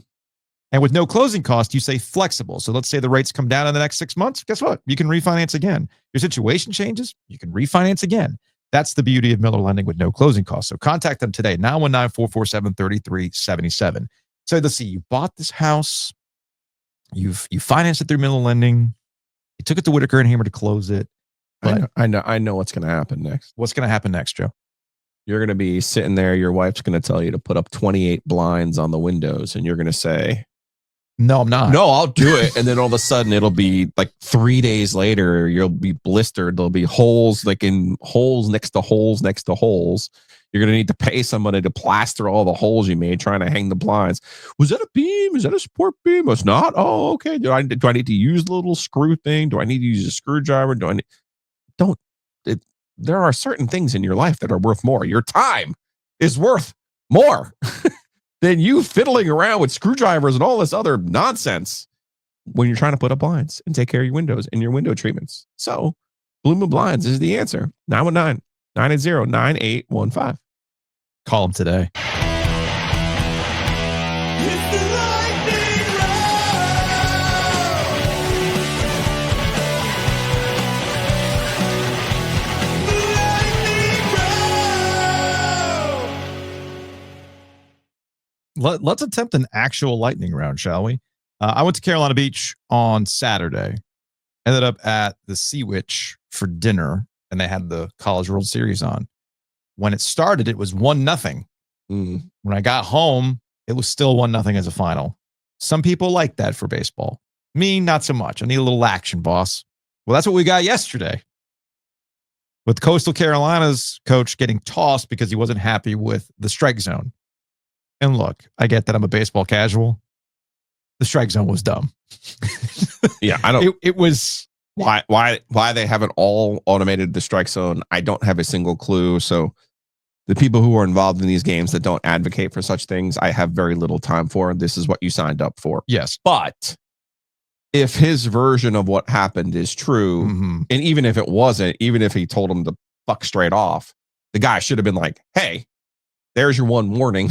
And with no closing cost, you say flexible. So let's say the rates come down in the next 6 months. Guess what? You can refinance again. Your situation changes. You can refinance again. That's the beauty of Miller Lending with no closing costs. So contact them today, 919-447-3377. So let's see, you bought this house. You financed it through Miller Lending. You took it to Whitaker and Hamer to close it. But I know what's going to happen next. What's going to happen next, Joe? You're going to be sitting there. Your wife's going to tell you to put up 28 blinds on the windows. And you're going to say, no, I'm not. No, I'll do it. And then all of a sudden it'll be like 3 days later, you'll be blistered. There'll be holes, like in holes next to holes next to holes. You're going to need to pay somebody to plaster all the holes you made trying to hang the blinds. Was that a beam? Is that a support beam? It's not. Oh, okay. Do I need to use the little screw thing? Do I need to use a screwdriver? There are certain things in your life that are worth more. Your time is worth more than you fiddling around with screwdrivers and all this other nonsense when you're trying to put up blinds and take care of your windows and your window treatments. So Blue Moon Blinds is the answer. 919-980-9815. Call them today. Let's attempt an actual lightning round, shall we? I went to Carolina Beach on Saturday. Ended up at the Sea Witch for dinner, and they had the College World Series on. When it started, it was 1-0. When I got home, it was still 1-0 as a final. Some people like that for baseball. Me, not so much. I need a little action, boss. Well, that's what we got yesterday. With Coastal Carolina's coach getting tossed because he wasn't happy with the strike zone. And look, I get that I'm a baseball casual. The strike zone was dumb. Yeah, I don't. It was why they haven't all automated the strike zone. I don't have a single clue. So the people who are involved in these games that don't advocate for such things, I have very little time for. This is what you signed up for. Yes, but if his version of what happened is true, and even if it wasn't, even if he told him to fuck straight off, the guy should have been like, "Hey, there's your one warning."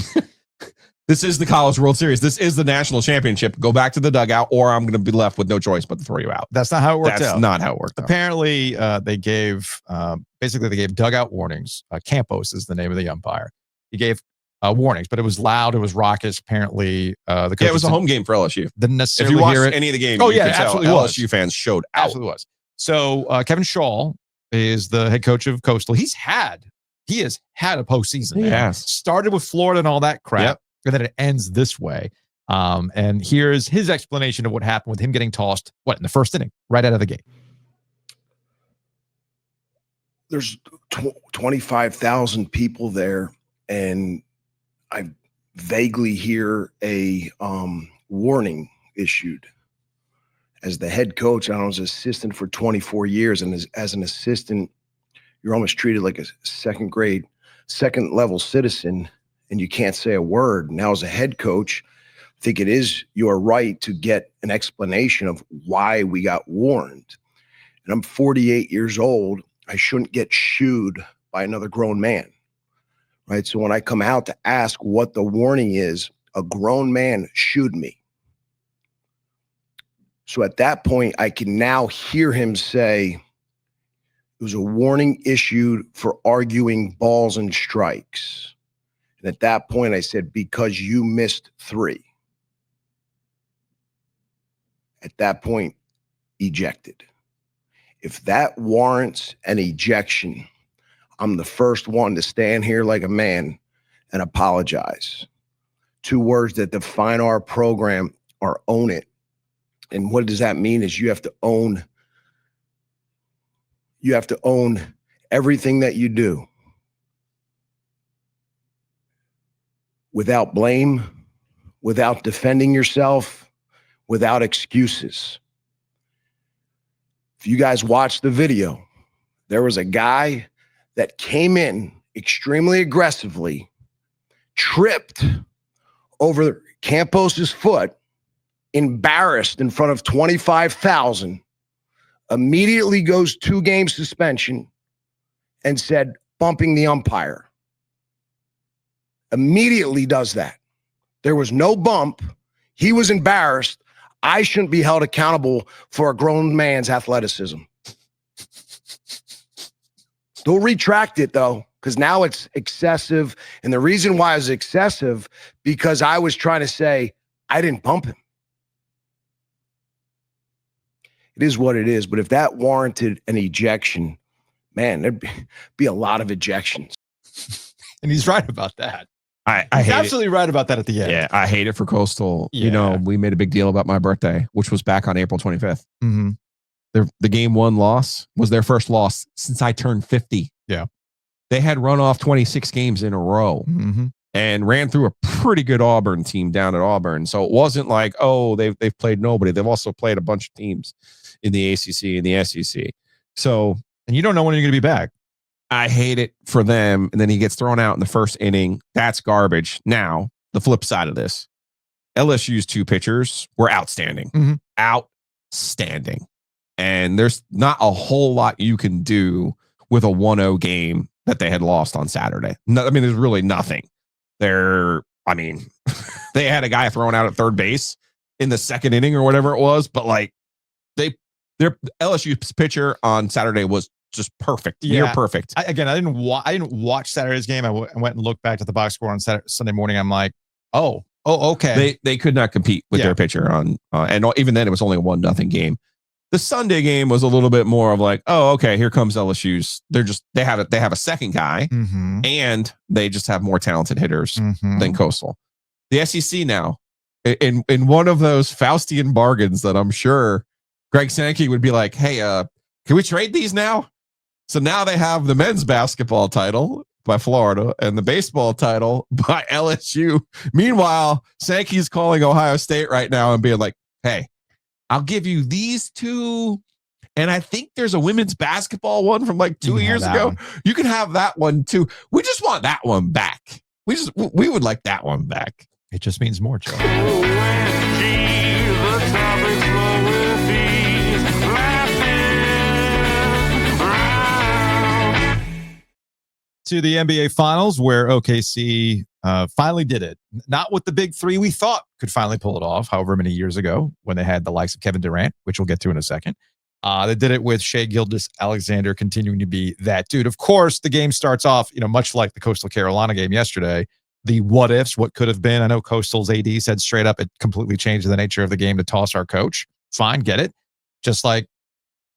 This is the College World Series. This is the national championship. Go back to the dugout, or I'm going to be left with no choice but to throw you out. That's not how it worked out. That's not how it worked out. Apparently, they gave dugout warnings. Campos is the name of the umpire. He gave warnings, but it was loud. It was raucous. Apparently, the coach it was a home game for LSU. Didn't necessarily if you watched hear it. any of the game, oh yeah, absolutely was. LSU fans showed out. Absolutely was. So Kevin Shaw is the head coach of Coastal. He has had a postseason. Yes. Started with Florida and all that crap. Yep. And then it ends this way. And here's his explanation of what happened with him getting tossed, in the first inning, right out of the gate. There's 25,000 people there, and I vaguely hear a warning issued. as the head coach, I was an assistant for 24 years. And as an assistant, you're almost treated like a second level citizen, and you can't say a word. Now, as a head coach, I think it is your right to get an explanation of why we got warned. And I'm 48 years old. I shouldn't get shooed by another grown man, right? So when I come out to ask what the warning is, a grown man shooed me. So at that point, I can now hear him say, it was a warning issued for arguing balls and strikes. And at that point, I said, because you missed 3. At that point, ejected. If that warrants an ejection, I'm the first one to stand here like a man and apologize. 2 words that define our program are own it. And what does that mean is you have to own everything that you do without blame, without defending yourself, without excuses. If you guys watched the video, there was a guy that came in extremely aggressively, tripped over Campos's foot, embarrassed in front of 25,000, immediately goes 2-game suspension and said, bumping the umpire. Immediately does that. There was no bump. He was embarrassed. I shouldn't be held accountable for a grown man's athleticism. They'll retract it though, because now it's excessive. And the reason why it's excessive, because I was trying to say, I didn't bump him. It is what it is. But if that warranted an ejection, man, there'd be a lot of ejections. And he's right about that. I He's hate absolutely right about that at the end. Yeah, I hate it for Coastal. Yeah. You know, we made a big deal about my birthday, which was back on April 25th. Mm-hmm. The game 1 loss was their first loss since I turned 50. Yeah. They had run off 26 games in a row and ran through a pretty good Auburn team down at Auburn. So it wasn't like, oh, they've played nobody. They've also played a bunch of teams in the ACC and the SEC. So, and you don't know when you're going to be back. I hate it for them. And then he gets thrown out in the first inning. That's garbage. Now, the flip side of this, LSU's 2 pitchers were outstanding. Outstanding. And there's not a whole lot you can do with a 1-0 game that they had lost on Saturday. No, I mean, there's really nothing. They had a guy thrown out at third base in the second inning or whatever it was, but like their LSU's pitcher on Saturday was just perfect. Yeah. Near perfect. I didn't watch Saturday's game. I went and looked back at the box score on Sunday morning. I'm like, oh, okay. They could not compete with their pitcher on, and even then it was only a 1-0 game. The Sunday game was a little bit more of like, oh, okay, here comes LSU's. They have a second guy, and they just have more talented hitters than Coastal. The SEC now, in one of those Faustian bargains that I'm sure Greg Sankey would be like, hey, can we trade these now? So now they have the men's basketball title by Florida and the baseball title by LSU. Meanwhile, Sankey's calling Ohio State right now and being like, hey, I'll give you these 2. And I think there's a women's basketball one from like 2 years ago. You can have that one too. We just want that one back. We would like that one back. It just means more, Joe. To the NBA Finals, where OKC finally did it. Not with the big 3 we thought could finally pull it off, however many years ago, when they had the likes of Kevin Durant, which we'll get to in a second. They did it with Shai Gilgeous-Alexander continuing to be that dude. Of course, the game starts off, much like the Coastal Carolina game yesterday. The what ifs, what could have been. I know Coastal's AD said straight up it completely changed the nature of the game to toss our coach. Fine, get it. Just like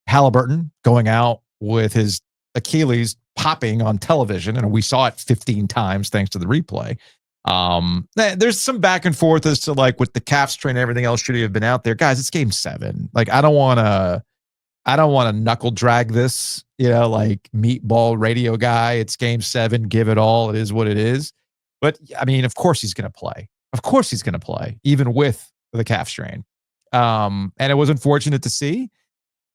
Halliburton going out with his Achilles popping on television, and we saw it 15 times thanks to the replay. There's some back and forth as to like with the calf strain and everything else should he have been out there. Guys, it's game 7. Like I don't want to knuckle drag this, like meatball radio guy. It's game 7, give it all. It is what it is. But I mean, of course he's going to play. Of course he's going to play even with the calf strain. And it was unfortunate to see.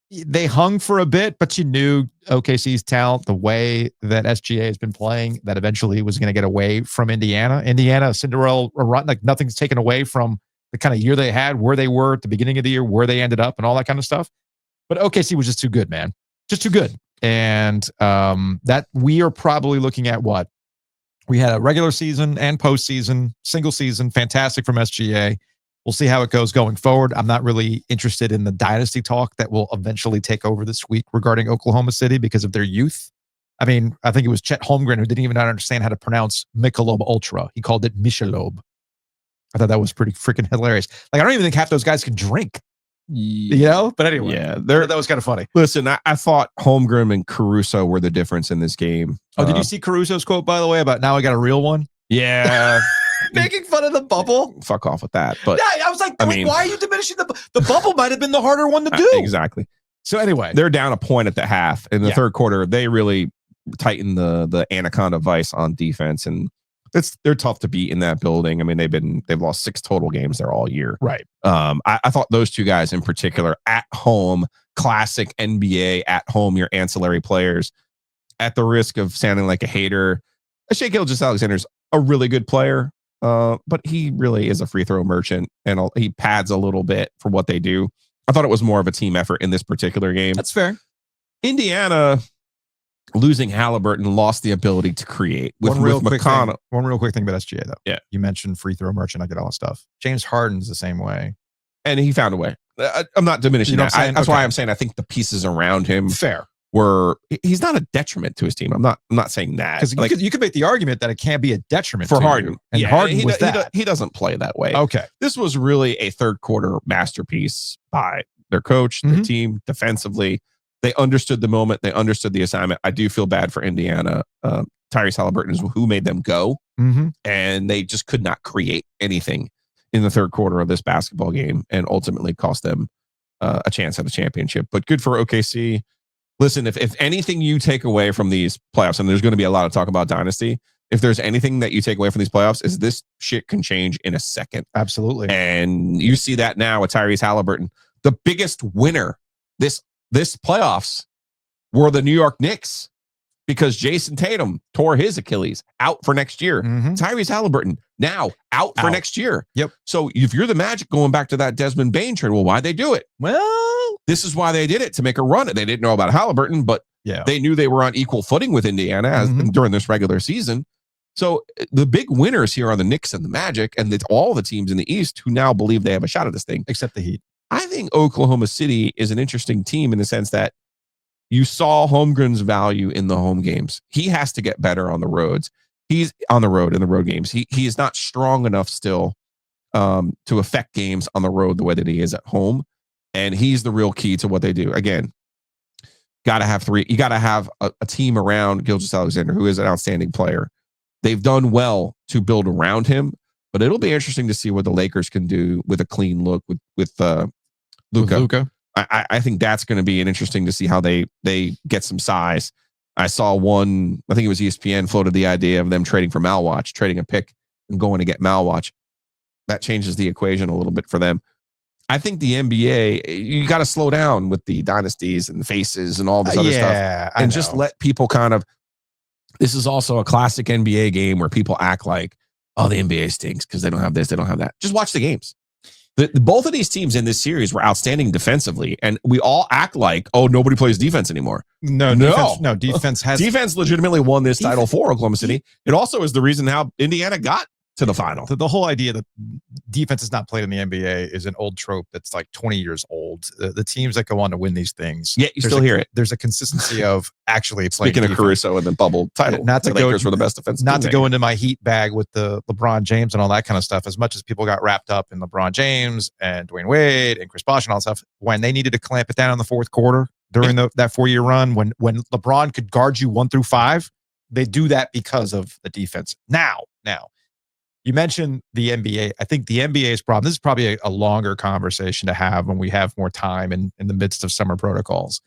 They hung for a bit, but you knew OKC's talent, the way that SGA has been playing, that eventually was going to get away from Indiana. Indiana, Cinderella run, like nothing's taken away from the kind of year they had, where they were at the beginning of the year, where they ended up, and all that kind of stuff. But OKC was just too good, man. Just too good. And that we are probably looking at what? We had a regular season and postseason, single season, fantastic from SGA. We'll see how it goes going forward. I'm not really interested in the dynasty talk that will eventually take over this week regarding Oklahoma City because of their youth. I mean, I think it was Chet Holmgren who didn't even understand how to pronounce Michelob Ultra. He called it Michelob. I thought that was pretty freaking hilarious. Like, I don't even think half those guys can drink, you know? But anyway, that was kind of funny. Listen, I thought Holmgren and Caruso were the difference in this game. Oh, did you see Caruso's quote, by the way, about now I got a real one? Yeah. Making fun of the bubble. Fuck off with that. But yeah, I was like, why are you diminishing the bubble? Might have been the harder one to do. Exactly. So anyway, they're down a point at the half. In the third quarter, they really tightened the anaconda vice on defense, and they're tough to beat in that building. I mean, they've lost 6 total games there all year. Right. I thought those two guys in particular at home, classic NBA at home, your ancillary players, at the risk of sounding like a hater, Shai Gilgeous-Alexander's a really good player. But he really is a free throw merchant, and he pads a little bit for what they do. I thought it was more of a team effort in this particular game. That's fair. Indiana losing Halliburton lost the ability to create. One real quick thing about SGA, though. Yeah. You mentioned free throw merchant. I get all that stuff. James Harden's the same way. And he found a way. I'm not diminishing that. That's why I'm saying I think the pieces around him he's not a detriment to his team. I'm not saying that. Because you could make the argument that it can't be a detriment for to Harden. You. And Harden was that. He doesn't play that way. Okay. This was really a third quarter masterpiece by their coach, their team, defensively. They understood the moment. They understood the assignment. I do feel bad for Indiana. Tyrese Halliburton is who made them go. And they just could not create anything in the third quarter of this basketball game, and ultimately cost them a chance at a championship. But good for OKC. Listen, if anything you take away from these playoffs, and there's going to be a lot of talk about dynasty, if there's anything that you take away from these playoffs, is this shit can change in a second. Absolutely. And you see that now with Tyrese Halliburton. The biggest winner this playoffs were the New York Knicks, because Jason Tatum tore his Achilles, out for next year. Tyrese Halliburton now out for next year. Yep. So if you're the Magic, going back to that Desmond Bane trade, well, why'd they do it? Well, this is why they did it, to make a run. They didn't know about Halliburton, but they knew they were on equal footing with Indiana during this regular season. So the big winners here are the Knicks and the Magic, and all the teams in the East who now believe they have a shot at this thing. Except the Heat. I think Oklahoma City is an interesting team in the sense that you saw Holmgren's value in the home games. He has to get better on the roads. He's on the road in the road games. He is not strong enough still to affect games on the road the way that he is at home. And he's the real key to what they do. Again, got to have 3. You got to have a team around Gilgeous-Alexander, who is an outstanding player. They've done well to build around him, but it'll be interesting to see what the Lakers can do with a clean look with Luka. I think that's going to be interesting to see how they get some size. I saw one, I think it was ESPN, floated the idea of them trading for Malwatch, trading a pick and going to get Malwatch. That changes the equation a little bit for them. I think the NBA, you got to slow down with the dynasties and faces and all this other stuff. And just let people kind of, this is also a classic NBA game where people act like, oh, the NBA stinks because they don't have this, they don't have that. Just watch the games. Both of these teams in this series were outstanding defensively, and we all act like, oh, nobody plays defense anymore. No. Defense has defense legitimately won this title for Oklahoma City. It also is the reason how Indiana got to the final. The whole idea that defense is not played in the NBA is an old trope that's like 20 years old. The teams that go on to win these things, you still hear it. There's a consistency of actually playing. Speaking of Caruso and the bubble title, not to the Lakers were the best defense. Not to go into my Heat bag with the LeBron James and all that kind of stuff. As much as people got wrapped up in LeBron James and Dwayne Wade and Chris Bosh and all that stuff, when they needed to clamp it down in the fourth quarter during that 4-year run, when LeBron could guard you 1 through 5, they do that because of the defense. Now. You mentioned the NBA. I think the NBA's problem, this is probably a longer conversation to have when we have more time in the midst of summer protocols.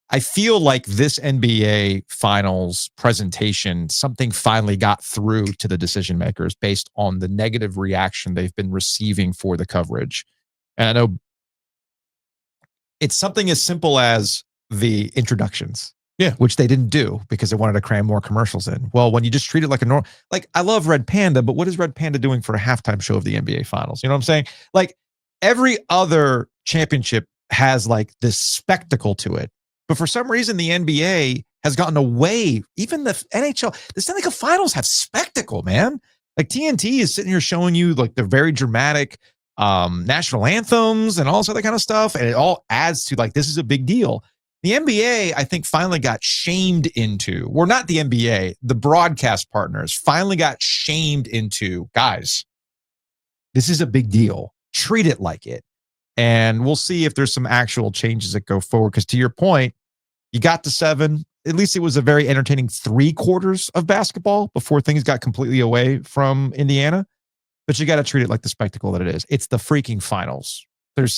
I feel like this NBA finals presentation, something finally got through to the decision makers based on the negative reaction they've been receiving for the coverage. And I know it's something as simple as the introductions. Yeah. Which they didn't do because they wanted to cram more commercials in. Well, when you just treat it like a normal, like I love Red Panda, but what is Red Panda doing for a halftime show of the NBA Finals? You know what I'm saying? Like every other championship has like this spectacle to it. But for some reason, the NBA has gotten away. Even the NHL, the Stanley Cup Finals have spectacle, man. Like TNT is sitting here showing you like the very dramatic national anthems and all this other kind of stuff. And it all adds to like, this is a big deal. The NBA, I think, finally got shamed into, well, not the NBA, the broadcast partners finally got shamed into, guys, this is a big deal. Treat it like it. And we'll see if there's some actual changes that go forward. Because to your point, you got to 7. At least it was a very entertaining 3 quarters of basketball before things got completely away from Indiana. But you got to treat it like the spectacle that it is. It's the freaking finals. There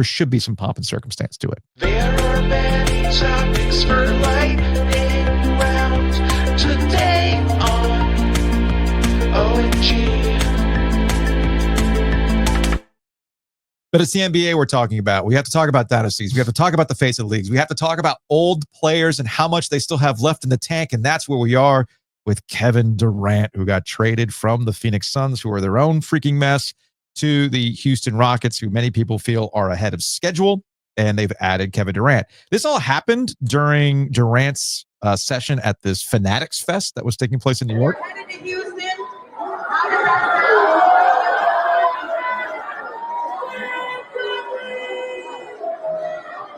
should be some pomp and circumstance to it. There are many topics for lightning rounds today on OG. But it's the NBA we're talking about. We have to talk about dynasties. We have to talk about the face of the leagues. We have to talk about old players and how much they still have left in the tank. And that's where we are with Kevin Durant, who got traded from the Phoenix Suns, who are their own freaking mess, to the Houston Rockets, who many people feel are ahead of schedule, and they've added Kevin Durant. This all happened during Durant's session at this Fanatics Fest that was taking place in New York. Headed to Houston. How does that sound?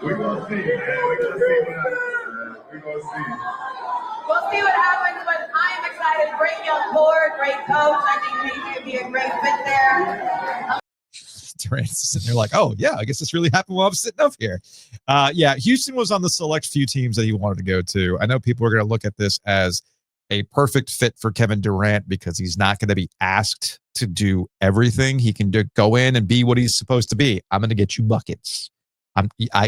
We're going to see, man. We're going to see what happens, man. We're going to see. We'll see what happens, but I am excited. Great young core, great coach. I think he could be a great fit there. Durant's sitting there like, oh, yeah, I guess this really happened while I'm sitting up here. Yeah, Houston was on the select few teams that he wanted to go to. I know people are going to look at this as a perfect fit for Kevin Durant because he's not going to be asked to do everything. He can go in and be what he's supposed to be. I'm going to get you buckets.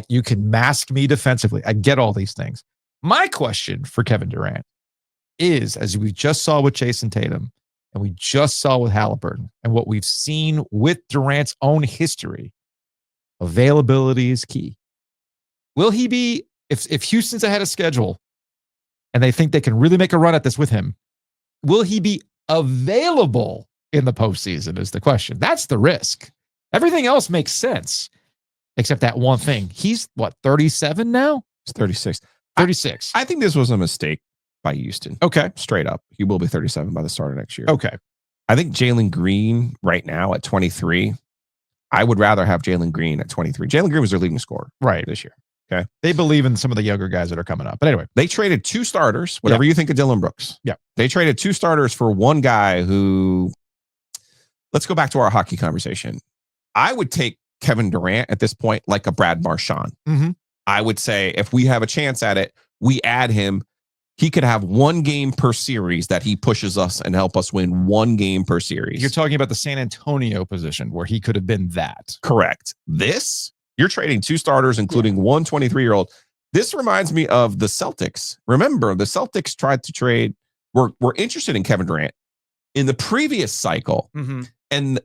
You can mask me defensively. I get all these things. My question for Kevin Durant is, as we just saw with Jason Tatum, and we just saw with Halliburton, and what we've seen with Durant's own history, availability is key. Will he be, if Houston's ahead of schedule and they think they can really make a run at this with him, will he be available in the postseason is the question. That's the risk. Everything else makes sense, except that one thing. He's, what, 37 now? He's 36. 36. I think this was a mistake by Houston. Okay. Straight up. He will be 37 by the start of next year. Okay. I think Jalen Green right now at 23, I would rather have Jalen Green at 23. Jalen Green was their leading scorer this year. Okay. They believe in some of the younger guys that are coming up. But anyway. They traded 2 starters, whatever you think of Dylan Brooks. Yeah. They traded 2 starters for one guy who, let's go back to our hockey conversation. I would take Kevin Durant at this point like a Brad Marchand. Mm-hmm. I would say if we have a chance at it, we add him. He could have 1 game per series that he pushes us and help us win 1 game per series. You're talking about the San Antonio position where he could have been that. Correct. This, you're trading 2 starters, including 1 23-year-old. This reminds me of the Celtics. Remember, the Celtics tried to trade, were interested in Kevin Durant in the previous cycle. Mm-hmm.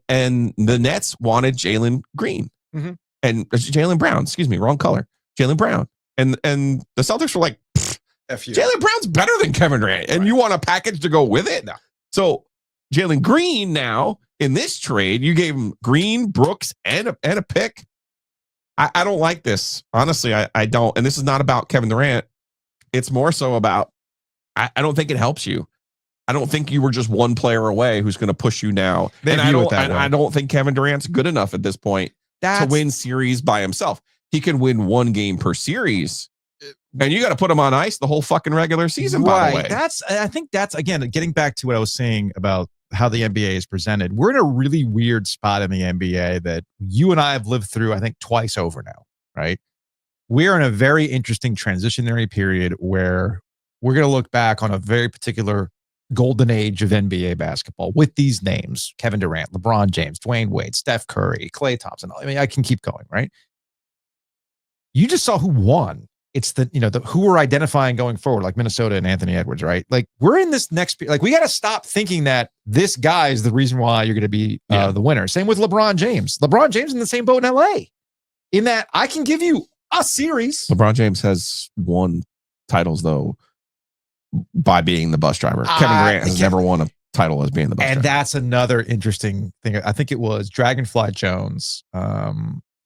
And the Nets wanted Jalen Green and Jalen Brown, excuse me, wrong color. Jalen Brown. And the Celtics were like, Jalen Brown's better than Kevin Durant. And you want a package to go with it? No. So Jalen Green now in this trade, you gave him Green, Brooks, and a pick. I don't like this. Honestly, I don't. And this is not about Kevin Durant. It's more so about, I don't think it helps you. I don't think you were just one player away who's going to push you now. And I don't think Kevin Durant's good enough at this point to win series by himself. He can win 1 game per series. And you got to put him on ice the whole fucking regular season, by the way. I think that's, again, getting back to what I was saying about how the NBA is presented. We're in a really weird spot in the NBA that you and I have lived through, I think, twice over now, right? We're in a very interesting transitionary period where we're going to look back on a very particular golden age of NBA basketball with these names: Kevin Durant, LeBron James, Dwayne Wade, Steph Curry, Klay Thompson. I mean, I can keep going, right? You just saw who won it's the who we're identifying going forward, like Minnesota and Anthony Edwards, right? Like we're in this next, like we got to stop thinking that this guy is the reason why you're going to be the winner. Same with LeBron James. LeBron James in the same boat in LA, in that I can give you a series. LeBron James has won titles though by being the bus driver. Kevin Durant has never won a title as being the bus driver. And that's another interesting thing. I think it was Dragonfly Jones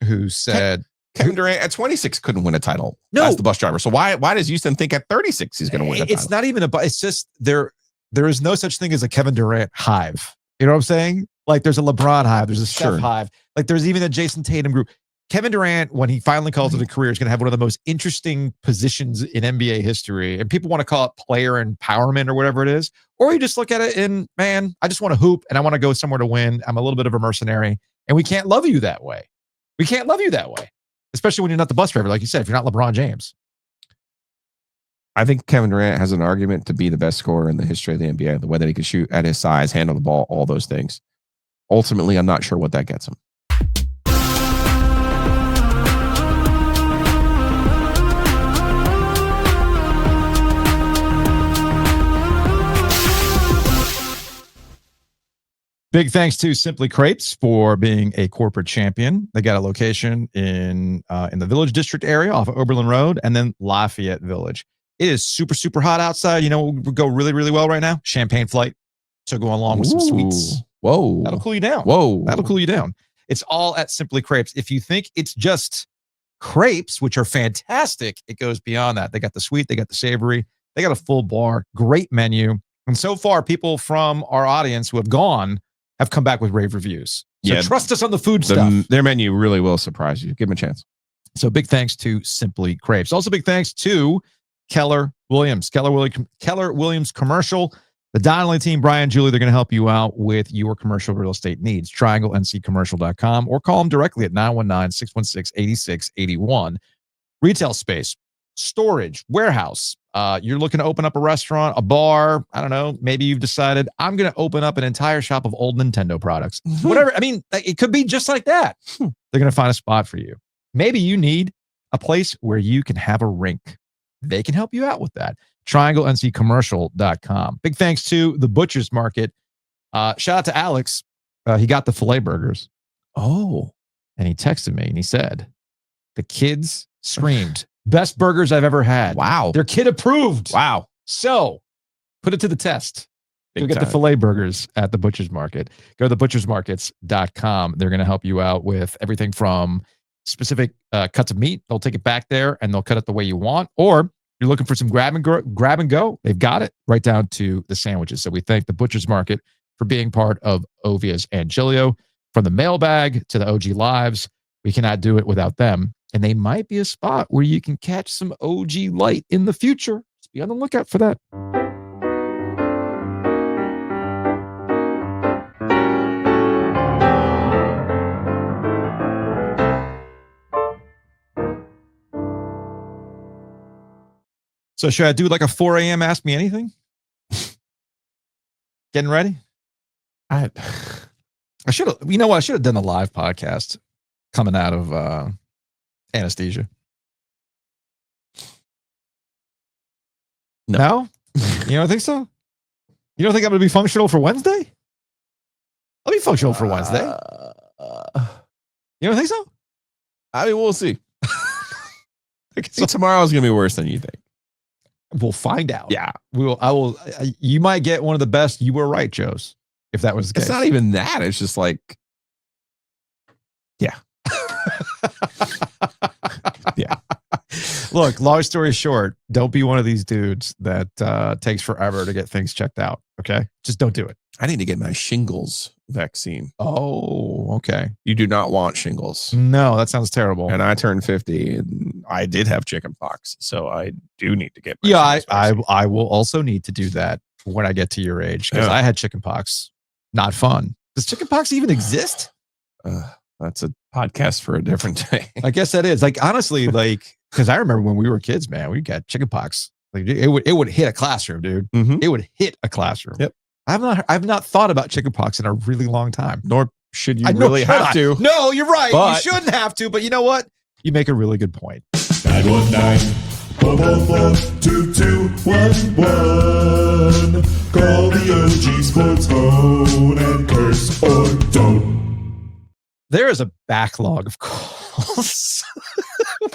who said Kevin Durant at 26 couldn't win a title as the bus driver. So why does Houston think at 36 he's going to win a title? It's not even it's just there is no such thing as a Kevin Durant hive. You know what I'm saying? Like there's a LeBron hive, there's a Steph hive. Like there's even a Jason Tatum group. Kevin Durant, when he finally calls it a career, is going to have one of the most interesting positions in NBA history. And people want to call it player empowerment or whatever it is. Or you just look at it and, man, I just want to hoop and I want to go somewhere to win. I'm a little bit of a mercenary. And we can't love you that way. We can't love you that way. Especially when you're not the bus driver, like you said, if you're not LeBron James. I think Kevin Durant has an argument to be the best scorer in the history of the NBA. The way that he can shoot at his size, handle the ball, all those things. Ultimately, I'm not sure what that gets him. Big thanks to Simply Crepes for being a corporate champion. They got a location in the Village District area off of Oberlin Road and then Lafayette Village. It is super, super hot outside. You know what would go really, really well right now? Champagne flight. So go along with some sweets. Whoa. That'll cool you down. Whoa. That'll cool you down. It's all at Simply Crepes. If you think it's just crepes, which are fantastic, it goes beyond that. They got the sweet, they got the savory, they got a full bar, great menu. And so far, people from our audience who have gone have come back with rave reviews. So trust us on the food stuff. Their menu really will surprise you. Give them a chance. So big thanks to Simply Crepes. Also big thanks to Keller Williams. Keller Williams Commercial. The Donnelly team, Brian, Julie, they're going to help you out with your commercial real estate needs. TriangleNCCommercial.com or call them directly at 919-616-8681. Retail space, storage, warehouse. You're looking to open up a restaurant, a bar. I don't know. Maybe you've decided I'm going to open up an entire shop of old Nintendo products. Whatever. I mean, it could be just like that. They're going to find a spot for you. Maybe you need a place where you can have a rink. They can help you out with that. TriangleNCCommercial.com. Big thanks to the Butcher's Market. Shout out to Alex. He got the filet burgers. Oh. And he texted me and he said, the kids screamed, best burgers I've ever had. Wow. They're kid approved. Wow. So put it to the test. Big You'll get the time. filet burgers at the Butcher's Market. Go to thebutchersmarkets.com. They're going to help you out with everything from specific cuts of meat. They'll take it back there and they'll cut it the way you want. Or you're looking for some grab and go. They've got it right down to the sandwiches. So we thank the Butcher's Market for being part of Ovies and Giglio. From the mailbag to the OG Lives, we cannot do it without them. And they might be a spot where you can catch some OG light in the future. Just be on the lookout for that. So should I do like a 4 a.m. Ask Me Anything? Getting ready? I should have, you know what? I should have done a live podcast coming out of anesthesia. No? You don't think so? You don't think I'm going to be functional for Wednesday? I'll be functional for Wednesday. You don't think so? I mean, we'll see. So tomorrow's going to be worse than you think. We'll find out. Yeah. You might get one of the best You Were Right Joes, if that was the case. It's not even that. It's just like, yeah. Yeah. Look, long story short, don't be one of these dudes that takes forever to get things checked out. Okay. Just don't do it. I need to get my shingles vaccine. Oh, okay. You do not want shingles. No, that sounds terrible. And I turned 50 and I did have chicken pox. So I do need to get my Yeah, shingles I will also need to do that when I get to your age because I had chicken pox. Not fun. Does chicken pox even exist? That's a podcast for a different day. I guess that is. Like, honestly, like, because I remember when we were kids, man, we got chicken pox. Like, it would hit a classroom, dude. Mm-hmm. It would hit a classroom. Yep. I've not thought about chicken pox in a really long time. Nor should you really have to. No, you're right. But you shouldn't have to. But you know what? You make a really good point. 919 444-2211. Call the OG Sports phone and curse or don't. There is a backlog of calls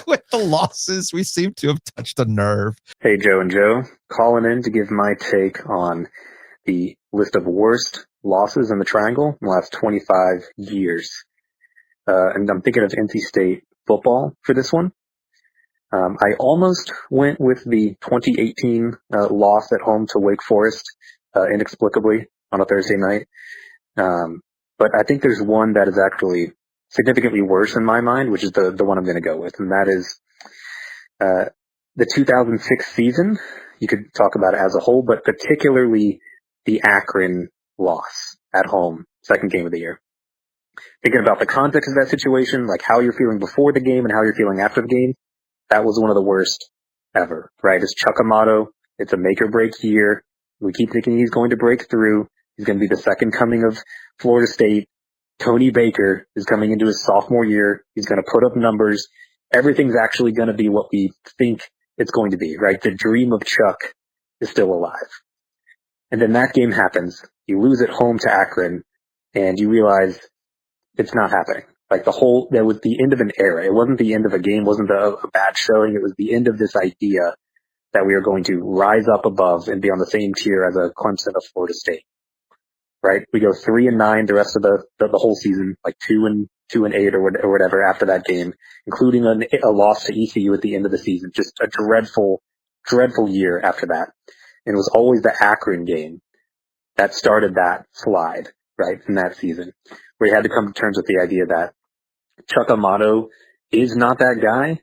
with the losses. We seem to have touched a nerve. Hey, Joe and Joe. Calling in to give my take on the list of worst losses in the Triangle in the last 25 years. And I'm thinking of NC State football for this one. I almost went with the 2018 loss at home to Wake Forest inexplicably on a Thursday night. But I think there's one that is actually significantly worse in my mind, which is the one I'm going to go with. And that is the 2006 season. You could talk about it as a whole, but particularly the Akron loss at home, second game of the year. Thinking about the context of that situation, like how you're feeling before the game and how you're feeling after the game, that was one of the worst ever, right? It's Chuck Amato. It's a make or break year. We keep thinking he's going to break through. He's going to be the second coming of Florida State. Tony Baker is coming into his sophomore year. He's going to put up numbers. Everything's actually going to be what we think it's going to be, right? The dream of Chuck is still alive. And then that game happens. You lose at home to Akron, and you realize it's not happening. Like that was the end of an era. It wasn't the end of a game, wasn't a bad showing. It was the end of this idea that we are going to rise up above and be on the same tier as a Clemson of Florida State. Right? We go 3-9 the rest of the whole season, like 2-8 or whatever after that game, including a loss to ECU at the end of the season. Just a dreadful, dreadful year after that. And it was always the Akron game that started that slide, right, in that season, where he had to come to terms with the idea that Chuck Amato is not that guy.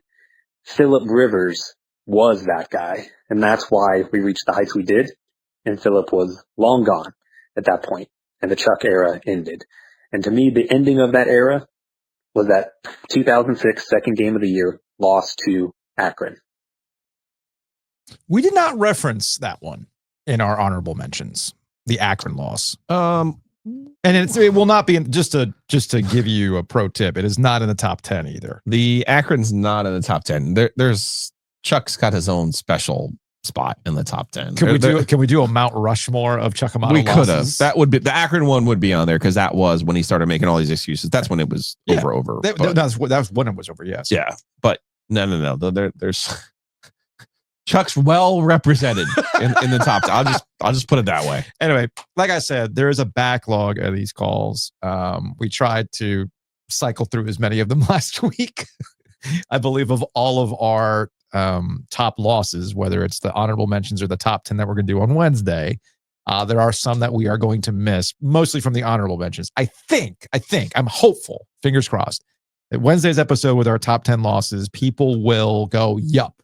Phillip Rivers was that guy. And that's why we reached the heights we did. And Phillip was long gone at that point, and the Chuck era ended. And to me, the ending of that era was that 2006 second game of the year loss to Akron. We did not reference that one in our honorable mentions, the Akron loss. And it will not be just to give you a pro tip. It is not in the top 10 either. The Akron's not in the top 10. There's Chuck's got his own special spot in the top 10. Can we do a Mount Rushmore of Chuck Amato? We could have. That would be the Akron one would be on there because that was when he started making all these excuses. That's when it was over. That was when it was over. Yes. Yeah, but no. There's Chuck's well represented in the top 10. I'll just put it that way. Anyway, like I said, there is a backlog of these calls. We tried to cycle through as many of them last week. I believe of all of our top losses, whether it's the honorable mentions or the top 10 that we're going to do on Wednesday, there are some that we are going to miss, mostly from the honorable mentions. I think, I'm hopeful, fingers crossed, that Wednesday's episode with our top 10 losses, people will go, yup.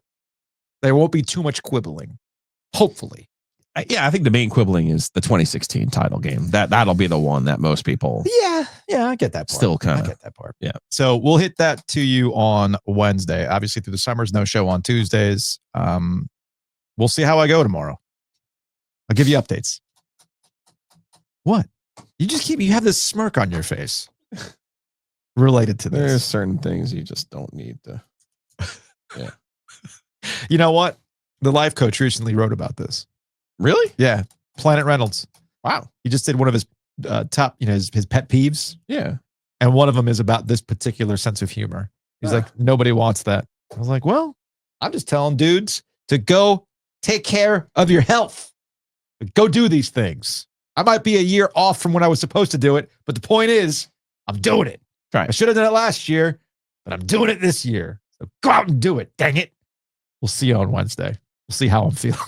There won't be too much quibbling, hopefully. Yeah, I think the main quibbling is the 2016 title game. That'll be the one that most people. Yeah, I get that part. Still kind of. I get that part. Yeah. So we'll hit that to you on Wednesday. Obviously, through the summers, no show on Tuesdays. We'll see how I go tomorrow. I'll give you updates. What? You have this smirk on your face related to this. There's certain things you just don't need to. Yeah. You know what? The life coach recently wrote about this. Really? Yeah. Planet Reynolds. Wow. He just did one of his top, his pet peeves. Yeah. And one of them is about this particular sense of humor. He's like, nobody wants that. I was like, well, I'm just telling dudes to go take care of your health. Go do these things. I might be a year off from when I was supposed to do it, but the point is, I'm doing it. Right. I should have done it last year, but I'm doing it this year. So go out and do it. Dang it. We'll see you on Wednesday. We'll see how I'm feeling.